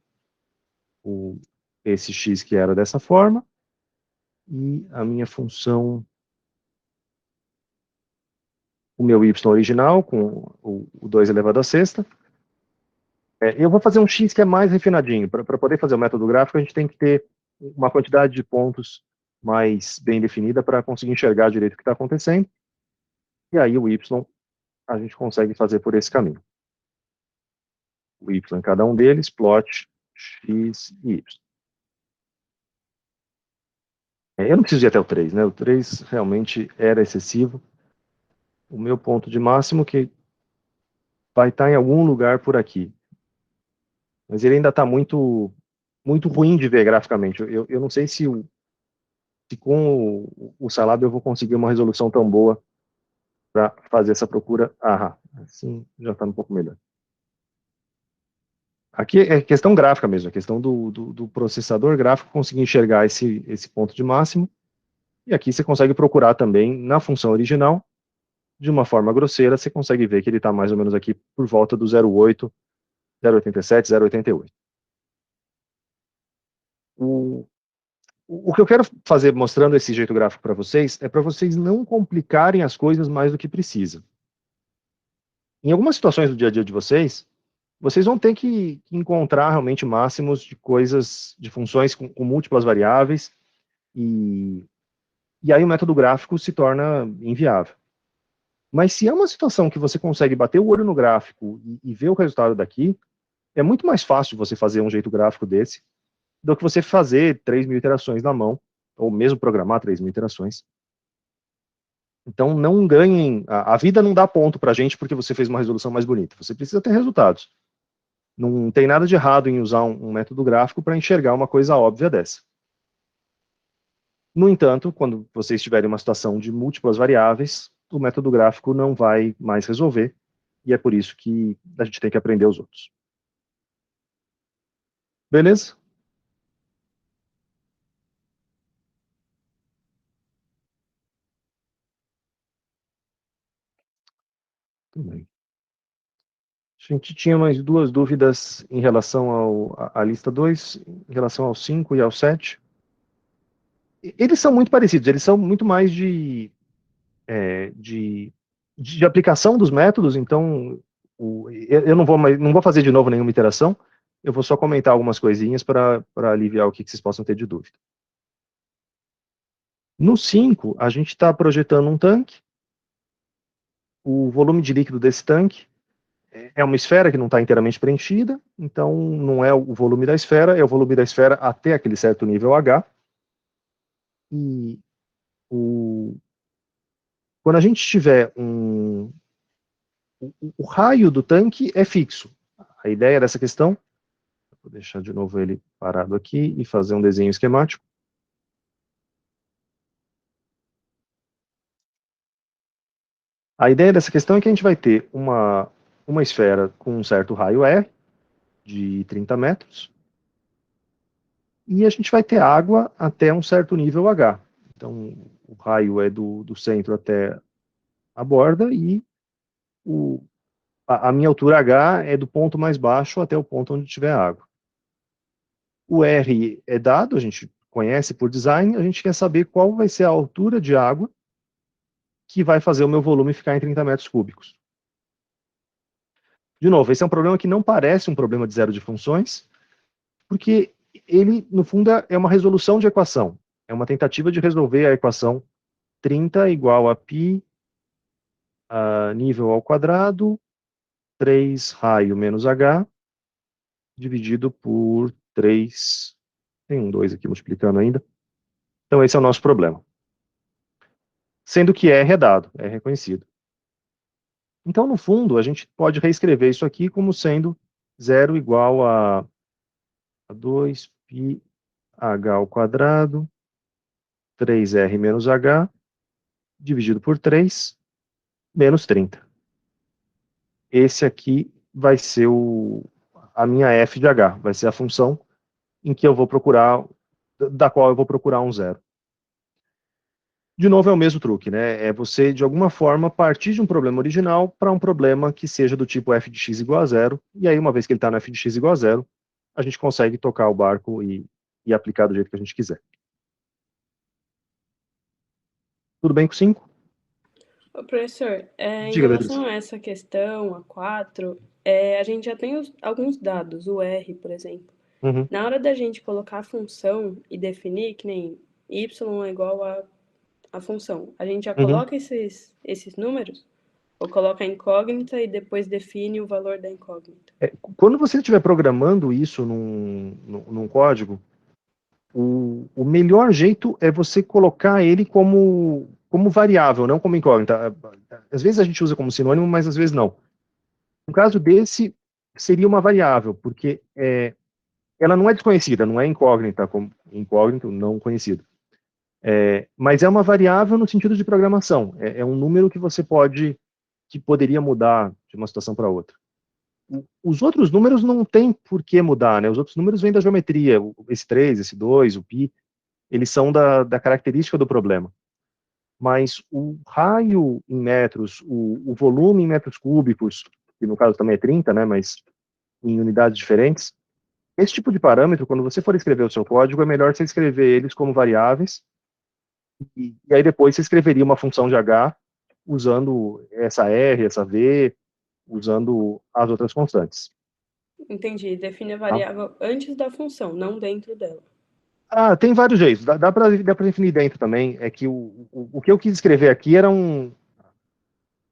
esse x que era dessa forma, e a minha função, o meu y original, com o 2 elevado à sexta. Eu vou fazer um x que é mais refinadinho. Para poder fazer o método gráfico, a gente tem que ter uma quantidade de pontos mais bem definida para conseguir enxergar direito o que está acontecendo. E aí o y a gente consegue fazer por esse caminho. o y em cada um deles, plot x e y. Eu não preciso ir até o 3, né? O 3 realmente era excessivo. O meu ponto de máximo que vai estar em algum lugar por aqui. Mas ele ainda está muito ruim de ver graficamente. Eu não sei se com o Scilab eu vou conseguir uma resolução tão boa para fazer essa procura. Assim já está um pouco melhor. Aqui é questão gráfica mesmo, é questão do processador gráfico conseguir enxergar esse ponto de máximo. E aqui você consegue procurar também na função original, de uma forma grosseira, você consegue ver que ele está mais ou menos aqui por volta do 0,8, 0,87, 0,88. O que eu quero fazer mostrando esse jeito gráfico para vocês é para vocês não complicarem as coisas mais do que precisa. Em algumas situações do dia a dia de vocês vão ter que encontrar realmente máximos de coisas, de funções com múltiplas variáveis, e aí o método gráfico se torna inviável. Mas se é uma situação que você consegue bater o olho no gráfico e ver o resultado daqui, é muito mais fácil você fazer um jeito gráfico desse do que você fazer 3.000 iterações na mão, ou mesmo programar 3.000 iterações. Então não ganhem, a vida não dá ponto pra gente porque você fez uma resolução mais bonita, você precisa ter resultados. Não tem nada de errado em usar um método gráfico para enxergar uma coisa óbvia dessa. No entanto, quando você estiver em uma situação de múltiplas variáveis, o método gráfico não vai mais resolver, e é por isso que a gente tem que aprender os outros. Beleza? Tudo bem. A gente tinha mais duas dúvidas em relação à lista 2, em relação ao 5 e ao 7. Eles são muito parecidos, eles são muito mais de aplicação dos métodos, então eu não vou fazer de novo nenhuma iteração, eu vou só comentar algumas coisinhas para aliviar o que vocês possam ter de dúvida. No 5, a gente está projetando um tanque, o volume de líquido desse tanque é uma esfera que não está inteiramente preenchida, então não é o volume da esfera, é o volume da esfera até aquele certo nível H. E quando a gente tiver o raio do tanque é fixo. A ideia dessa questão, vou deixar de novo ele parado aqui e fazer um desenho esquemático. A ideia dessa questão é que a gente vai ter uma esfera com um certo raio R, de 30 metros, e a gente vai ter água até um certo nível H. Então, o raio é do centro até a borda, e a minha altura H é do ponto mais baixo até o ponto onde tiver água. O R é dado, a gente conhece por design, a gente quer saber qual vai ser a altura de água que vai fazer o meu volume ficar em 30 metros cúbicos. De novo, esse é um problema que não parece um problema de zero de funções, porque ele, no fundo, é uma resolução de equação. É uma tentativa de resolver a equação 30 igual a π nível ao quadrado, 3 raio menos h, dividido por 3, tem um 2 aqui multiplicando ainda. Então esse é o nosso problema. Sendo que R é dado, é reconhecido. Então, no fundo, a gente pode reescrever isso aqui como sendo 0 igual a 2πh ao quadrado, 3r menos h, dividido por 3, menos 30. Esse aqui vai ser a minha f de h, vai ser a função em que eu vou procurar, da qual eu vou procurar um zero. De novo, é o mesmo truque, né? É você, de alguma forma, partir de um problema original para um problema que seja do tipo f de x igual a zero, e aí, uma vez que ele está no f de x igual a zero, a gente consegue tocar o barco e aplicar do jeito que a gente quiser. Tudo bem com 5? Ô, professor, em Diga, Beatriz. relação a essa questão, a 4, a gente já tem alguns dados, o R, por exemplo. Uhum. Na hora da gente colocar a função e definir, que nem y é igual a função, a gente já coloca esses números? Ou coloca a incógnita e depois define o valor da incógnita? Quando você estiver programando isso num código, o melhor jeito é você colocar ele como variável, não como incógnita. Às vezes a gente usa como sinônimo, mas às vezes não. No caso desse, seria uma variável, porque ela não é desconhecida, não é incógnita, como incógnito, não conhecido. Mas é uma variável no sentido de programação. É um número que poderia mudar de uma situação para outra. Os outros números não tem por que mudar, né? Os outros números vêm da geometria, esse 3, esse 2, o π, eles são da característica do problema. Mas o raio em metros, o volume em metros cúbicos, que no caso também é 30, né, mas em unidades diferentes, esse tipo de parâmetro, quando você for escrever o seu código, é melhor você escrever eles como variáveis, e aí depois você escreveria uma função de H usando essa R, essa V, usando as outras constantes. Entendi. Define a Tá? variável antes da função, não dentro dela. Tem vários jeitos. Dá para definir dentro também. É que o que eu quis escrever aqui era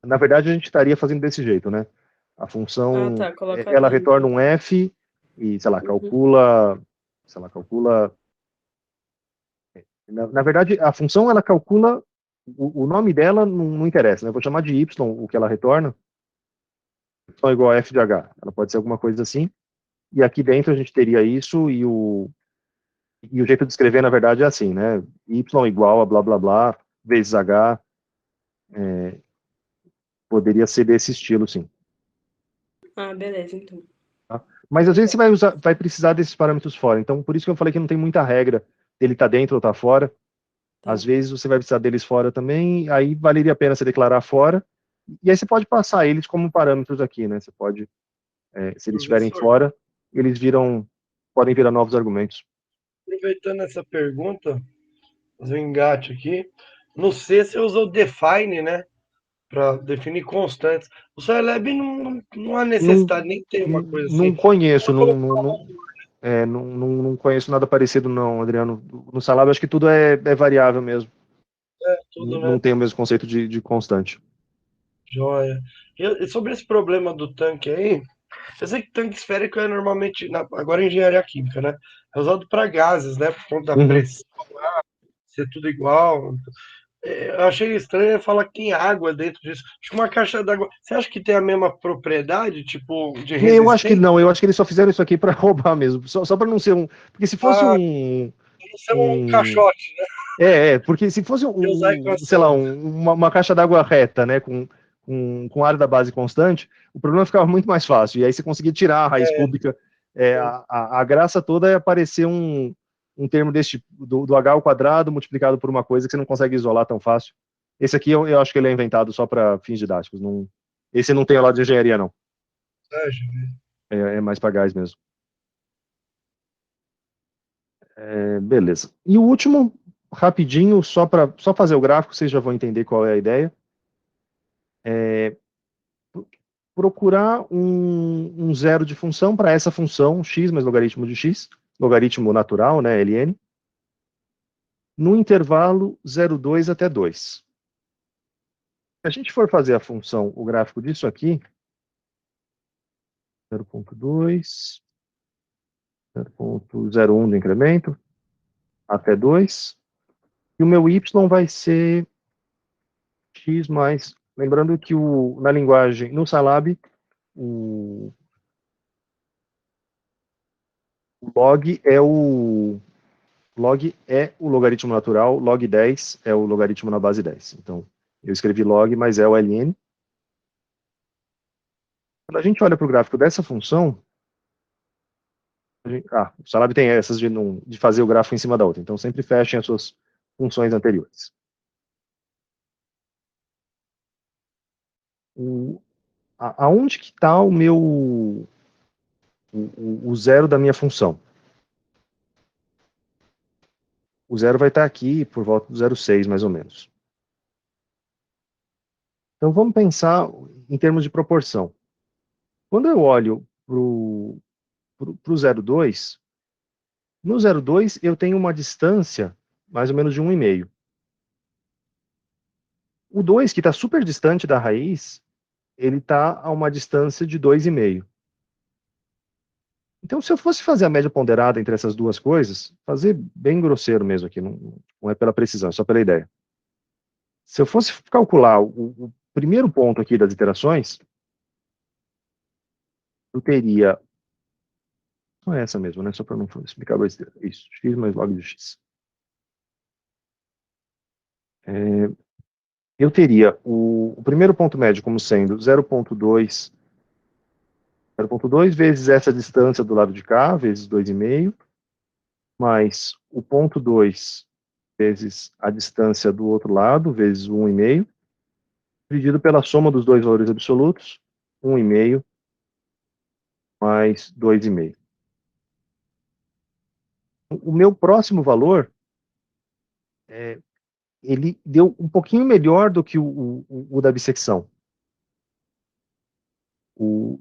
Na verdade, a gente estaria fazendo desse jeito, né? A Ah, função, tá. Coloca ela retorna dentro. um f e, sei lá, Uhum. calcula. Na verdade, a função ela calcula. O nome dela não interessa, né? Eu vou chamar de y o que ela retorna. Y igual a f de h. Ela pode ser alguma coisa assim. E aqui dentro a gente teria isso e o jeito de escrever, na verdade, é assim, né? Y igual a blá blá blá vezes h. Poderia ser desse estilo, sim. Ah, beleza, então. Tá? Mas às vezes você vai precisar desses parâmetros fora. Então, por isso que eu falei que não tem muita regra dele tá dentro ou tá fora. Tá. Às vezes você vai precisar deles fora também, aí valeria a pena você declarar fora. E aí você pode passar eles como parâmetros aqui, né? Você pode, se eles estiverem Professor, fora, podem virar novos argumentos. aproveitando essa pergunta, fazer um engate aqui. No C você usa o define, né? Para definir constantes. O Scilab não há Não, necessidade, nem tem uma coisa não assim. conheço, não conheço nada parecido, não, Adriano. No Salab, acho que tudo é variável mesmo. Tudo, Não né? tem o mesmo conceito de constante. Joia. E sobre esse problema do tanque aí, eu sei que tanque esférico é normalmente, agora em engenharia química, né? É usado para gases, né? Por conta da Uhum. pressão, ser tudo igual. Eu achei estranho falar que tem água dentro disso. Acho que uma caixa d'água. Você acha que tem a mesma propriedade, tipo, de Eu acho que resistência? não, eu acho que eles só fizeram isso aqui para roubar mesmo, só para não ser um. Porque se fosse Ah, isso é um um caixote, né? porque se fosse De usar a sei lá, equação. uma caixa d'água reta, né, com área da base constante, o problema ficava muito mais fácil, e aí você conseguia tirar a raiz cúbica. A graça toda é aparecer um termo desse tipo, do h ao quadrado multiplicado por uma coisa que você não consegue isolar tão fácil. Esse aqui eu acho que ele é inventado só para fins didáticos. Esse não tem o lado de engenharia, não. É mais para gás mesmo. Beleza. E o último, rapidinho, só fazer o gráfico, vocês já vão entender qual é a ideia. Procurar um zero de função para essa função x mais logaritmo de x, logaritmo natural, né, ln, no intervalo 0,2 até 2. Se a gente for fazer a função, o gráfico disso aqui, 0,2, 0,01 de incremento, até 2, e o meu y vai ser x mais... Lembrando que na linguagem, no Scilab, o log é o logaritmo natural, log 10 é o logaritmo na base 10. Então, eu escrevi log, mas é o ln. Quando a gente olha para o gráfico dessa função, o Scilab tem essas de fazer o gráfico em cima da outra. Então, sempre fechem as suas funções anteriores. Aonde que está o zero da minha função? O zero vai estar aqui por volta do 0,6, mais ou menos. Então, vamos pensar em termos de proporção. Quando eu olho para o 0,2, no 0,2 eu tenho uma distância mais ou menos de 1,5. O 2, que está super distante da raiz, ele está a uma distância de 2,5. Então, se eu fosse fazer a média ponderada entre essas duas coisas, fazer bem grosseiro mesmo aqui, não é pela precisão, é só pela ideia. Se eu fosse calcular o primeiro ponto aqui das iterações, eu teria... Não é essa mesmo, né? Só para não explicar besteira. Isso, x mais log de x. Eu teria o primeiro ponto médio como sendo 0,2 vezes essa distância do lado de cá, vezes 2,5, mais o ponto 2 vezes a distância do outro lado, vezes 1,5, dividido pela soma dos dois valores absolutos, 1,5 mais 2,5. O meu próximo valor, ele deu um pouquinho melhor do que o da bissecção. O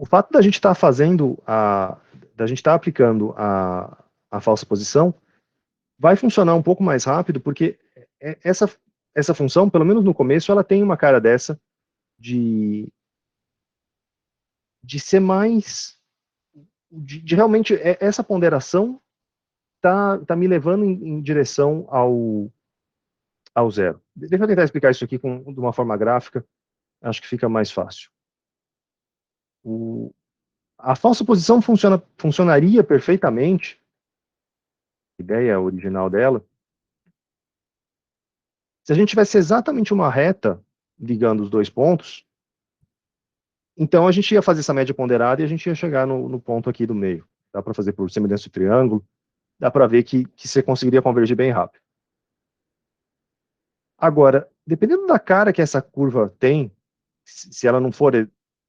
fato da gente estar da gente estar aplicando a falsa posição, vai funcionar um pouco mais rápido, porque essa função, pelo menos no começo, ela tem uma cara dessa de ser mais, de realmente, essa ponderação tá me levando em direção ao zero. Deixa eu tentar explicar isso aqui de uma forma gráfica, acho que fica mais fácil. A falsa posição funcionaria perfeitamente, a ideia original dela, se a gente tivesse exatamente uma reta ligando os dois pontos, então a gente ia fazer essa média ponderada e a gente ia chegar no ponto aqui do meio. Dá para fazer por semelhança de triângulo, dá para ver que você conseguiria convergir bem rápido. Agora, dependendo da cara que essa curva tem, se ela não for,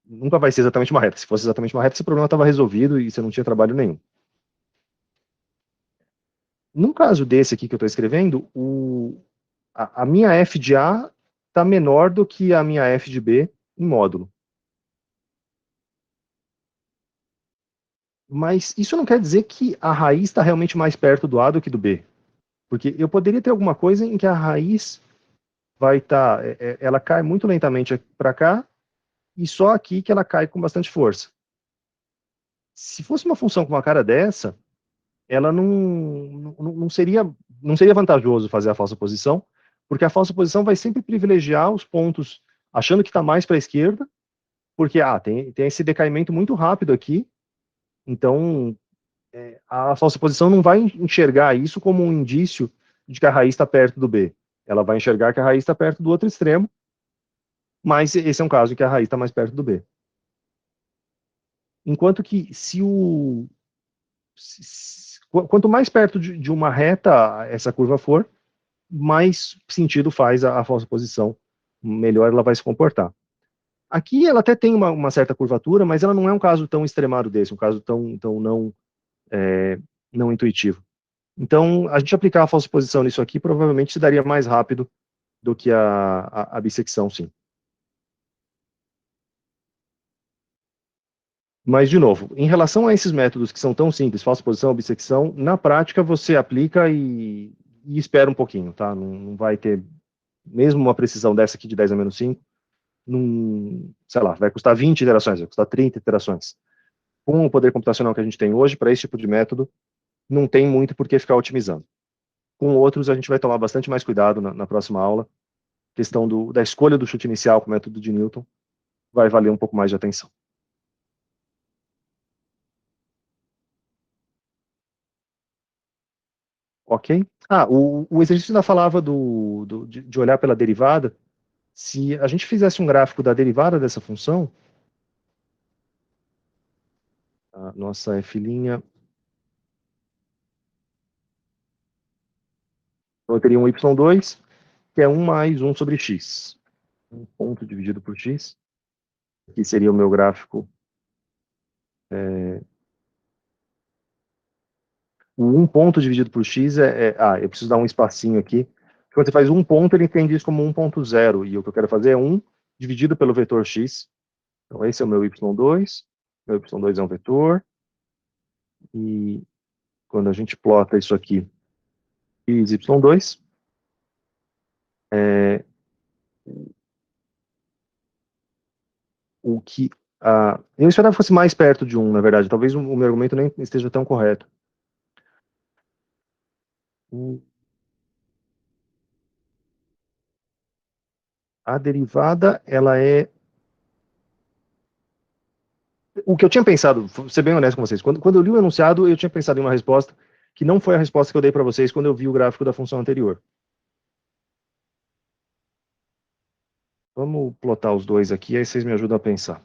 nunca vai ser exatamente uma reta. Se fosse exatamente uma reta, esse problema estava resolvido e você não tinha trabalho nenhum. No caso desse aqui que eu estou escrevendo, a minha f de A está menor do que a minha f de B em módulo. Mas isso não quer dizer que a raiz está realmente mais perto do A do que do B. Porque eu poderia ter alguma coisa em que a raiz vai estar, ela cai muito lentamente para cá, e só aqui que ela cai com bastante força. Se fosse uma função com uma cara dessa, ela não seria vantajoso fazer a falsa posição, porque a falsa posição vai sempre privilegiar os pontos achando que está mais para a esquerda, porque tem esse decaimento muito rápido aqui, então a falsa posição não vai enxergar isso como um indício de que a raiz está perto do B. Ela vai enxergar que a raiz está perto do outro extremo, mas esse é um caso em que a raiz está mais perto do B. Enquanto que quanto mais perto de uma reta essa curva for, mais sentido faz a falsa posição, melhor ela vai se comportar. Aqui ela até tem uma certa curvatura, mas ela não é um caso tão extremado desse, um caso tão não intuitivo. Então, a gente aplicar a falsa posição nisso aqui provavelmente se daria mais rápido do que a bissecção, sim. Mas, de novo, em relação a esses métodos que são tão simples, falsa posição ou bissecção, na prática você aplica e espera um pouquinho, tá? Não vai ter, mesmo uma precisão dessa aqui de 10 a menos 5, sei lá, vai custar 20 iterações, vai custar 30 iterações. Com o poder computacional que a gente tem hoje, para esse tipo de método, não tem muito por que ficar otimizando. Com outros, a gente vai tomar bastante mais cuidado na próxima aula. A questão da escolha do chute inicial com o método de Newton vai valer um pouco mais de atenção. Ok? O exercício ainda falava de olhar pela derivada. Se a gente fizesse um gráfico da derivada dessa função, a nossa f', eu teria um y2, que é 1 mais 1 sobre x. Um ponto dividido por x. Aqui seria o meu gráfico. O 1 ponto dividido por x eu preciso dar um espacinho aqui. Quando você faz um ponto, ele entende isso como 1.0, e o que eu quero fazer é 1 dividido pelo vetor x. Então, esse é o meu y2. Meu y2 é um vetor. E quando a gente plota isso aqui, x, y2, O que eu esperava que fosse mais perto de 1, na verdade. Talvez o meu argumento nem esteja tão correto. A derivada, ela é... O que eu tinha pensado, vou ser bem honesto com vocês, quando eu li o enunciado, eu tinha pensado em uma resposta que não foi a resposta que eu dei para vocês quando eu vi o gráfico da função anterior. Vamos plotar os dois aqui, aí vocês me ajudam a pensar.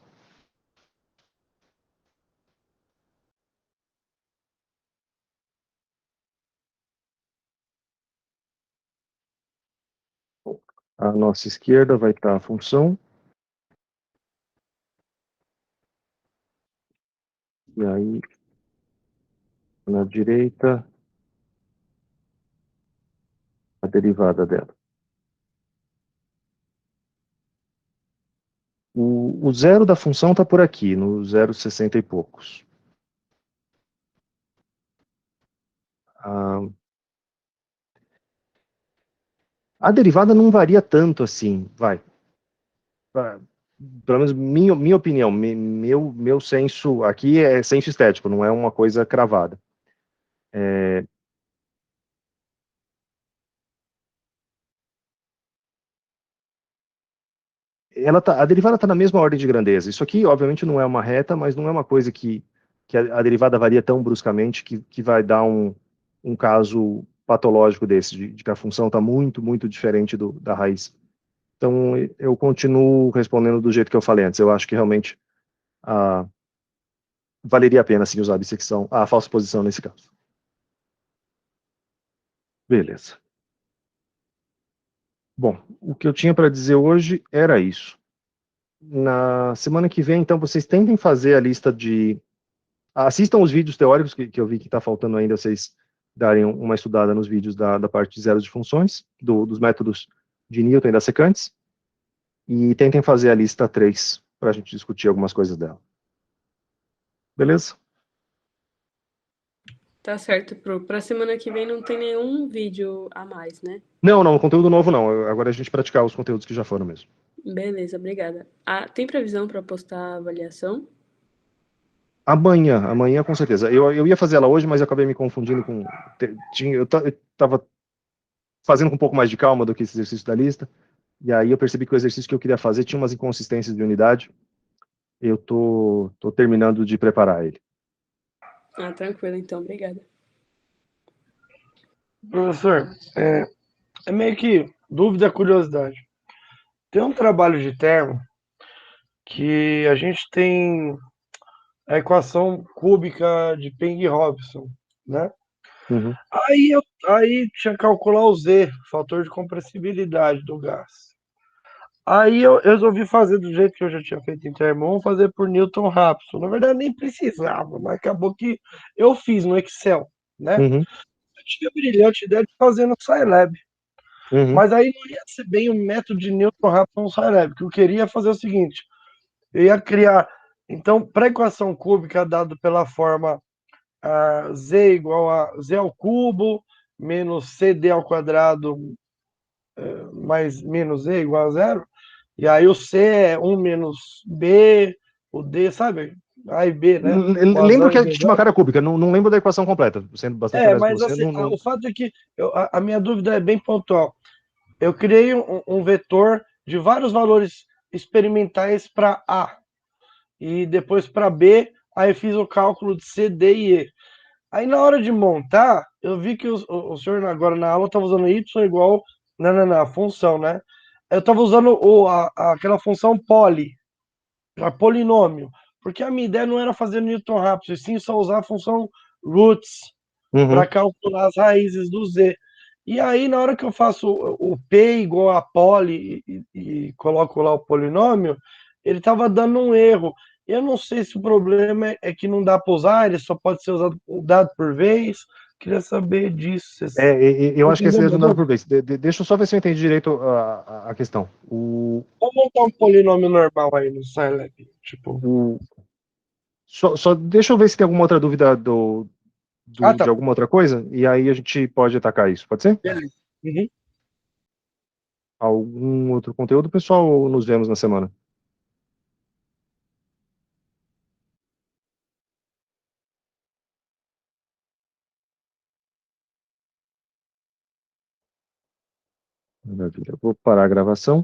À nossa esquerda vai estar a função. E aí, na direita, a derivada dela. O zero da função está por aqui, no 0,60 e poucos. A derivada não varia tanto assim, vai. Pelo menos minha opinião, meu senso aqui é senso estético, não é uma coisa cravada. A derivada está na mesma ordem de grandeza. Isso aqui, obviamente, não é uma reta, mas não é uma coisa que a derivada varia tão bruscamente que vai dar um caso patológico desse, de que a função está muito, muito diferente da raiz. Então, eu continuo respondendo do jeito que eu falei antes. Eu acho que realmente valeria a pena sim, usar a bissecção, a falsa posição nesse caso. Beleza. Bom, o que eu tinha para dizer hoje era isso. Na semana que vem, então, vocês tentem fazer a lista de... Assistam os vídeos teóricos, que eu vi que está faltando ainda vocês darem uma estudada nos vídeos da parte de zeros de funções, dos métodos de Newton e das secantes, e tentem fazer a lista 3 para a gente discutir algumas coisas dela. Beleza? Tá certo, pra semana que vem não tem nenhum vídeo a mais, né? Não, conteúdo novo não. Agora a gente praticar os conteúdos que já foram mesmo. Beleza, obrigada. Tem previsão para postar a avaliação? Amanhã com certeza. Eu ia fazer ela hoje, mas eu acabei me confundindo com... Eu estava fazendo com um pouco mais de calma do que esse exercício da lista, e aí eu percebi que o exercício que eu queria fazer tinha umas inconsistências de unidade. Eu tô terminando de preparar ele. Tranquilo, então, obrigada. Professor, é meio que dúvida, curiosidade. Tem um trabalho de termo que a gente tem a equação cúbica de Peng-Robson, né? Uhum. Aí tinha que calcular o Z, fator de compressibilidade do gás. Aí eu resolvi fazer do jeito que eu já tinha feito em termo 1, fazer por Newton-Raphson. Na verdade, nem precisava, mas acabou que eu fiz no Excel, né? Uhum. Eu tinha a brilhante ideia de fazer no Scilab. Uhum. Mas aí não ia ser bem o método de Newton-Raphson no Scilab, que eu queria fazer o seguinte, eu ia criar, então, para a equação cúbica dado pela forma Z igual a Z ao cubo, menos CD ao quadrado, mais menos E igual a zero, e aí o C é 1 menos B, o D, sabe? A e B, né? Lembro que tinha uma cara cúbica, não lembro da equação completa, sendo bastante honesto com Mas você. assim, o fato é que a minha dúvida é bem pontual. Eu criei um vetor de vários valores experimentais para A e depois para B, aí fiz o cálculo de C, D e E. Aí na hora de montar, eu vi que o senhor agora na aula estava usando y igual a função, né? Eu estava usando aquela função poly, para polinômio, porque a minha ideia não era fazer Newton-Raphson, e sim só usar a função roots para calcular as raízes do z. E aí, na hora que eu faço o P igual a poly e coloco lá o polinômio, ele estava dando um erro. Eu não sei se o problema é que não dá para usar, ele só pode ser usado um dado por vez. Queria saber disso. Eu acho que esse é um dado por vez. Deixa eu só ver se eu entendi direito a questão. Vamos montar um polinômio normal aí no Scilab. Tipo... Só deixa eu ver se tem alguma outra dúvida Tá. de alguma outra coisa, e aí a gente pode atacar isso, pode ser? Beleza. Uhum. Algum outro conteúdo, pessoal, ou nos vemos na semana? Maravilha. Vou parar a gravação.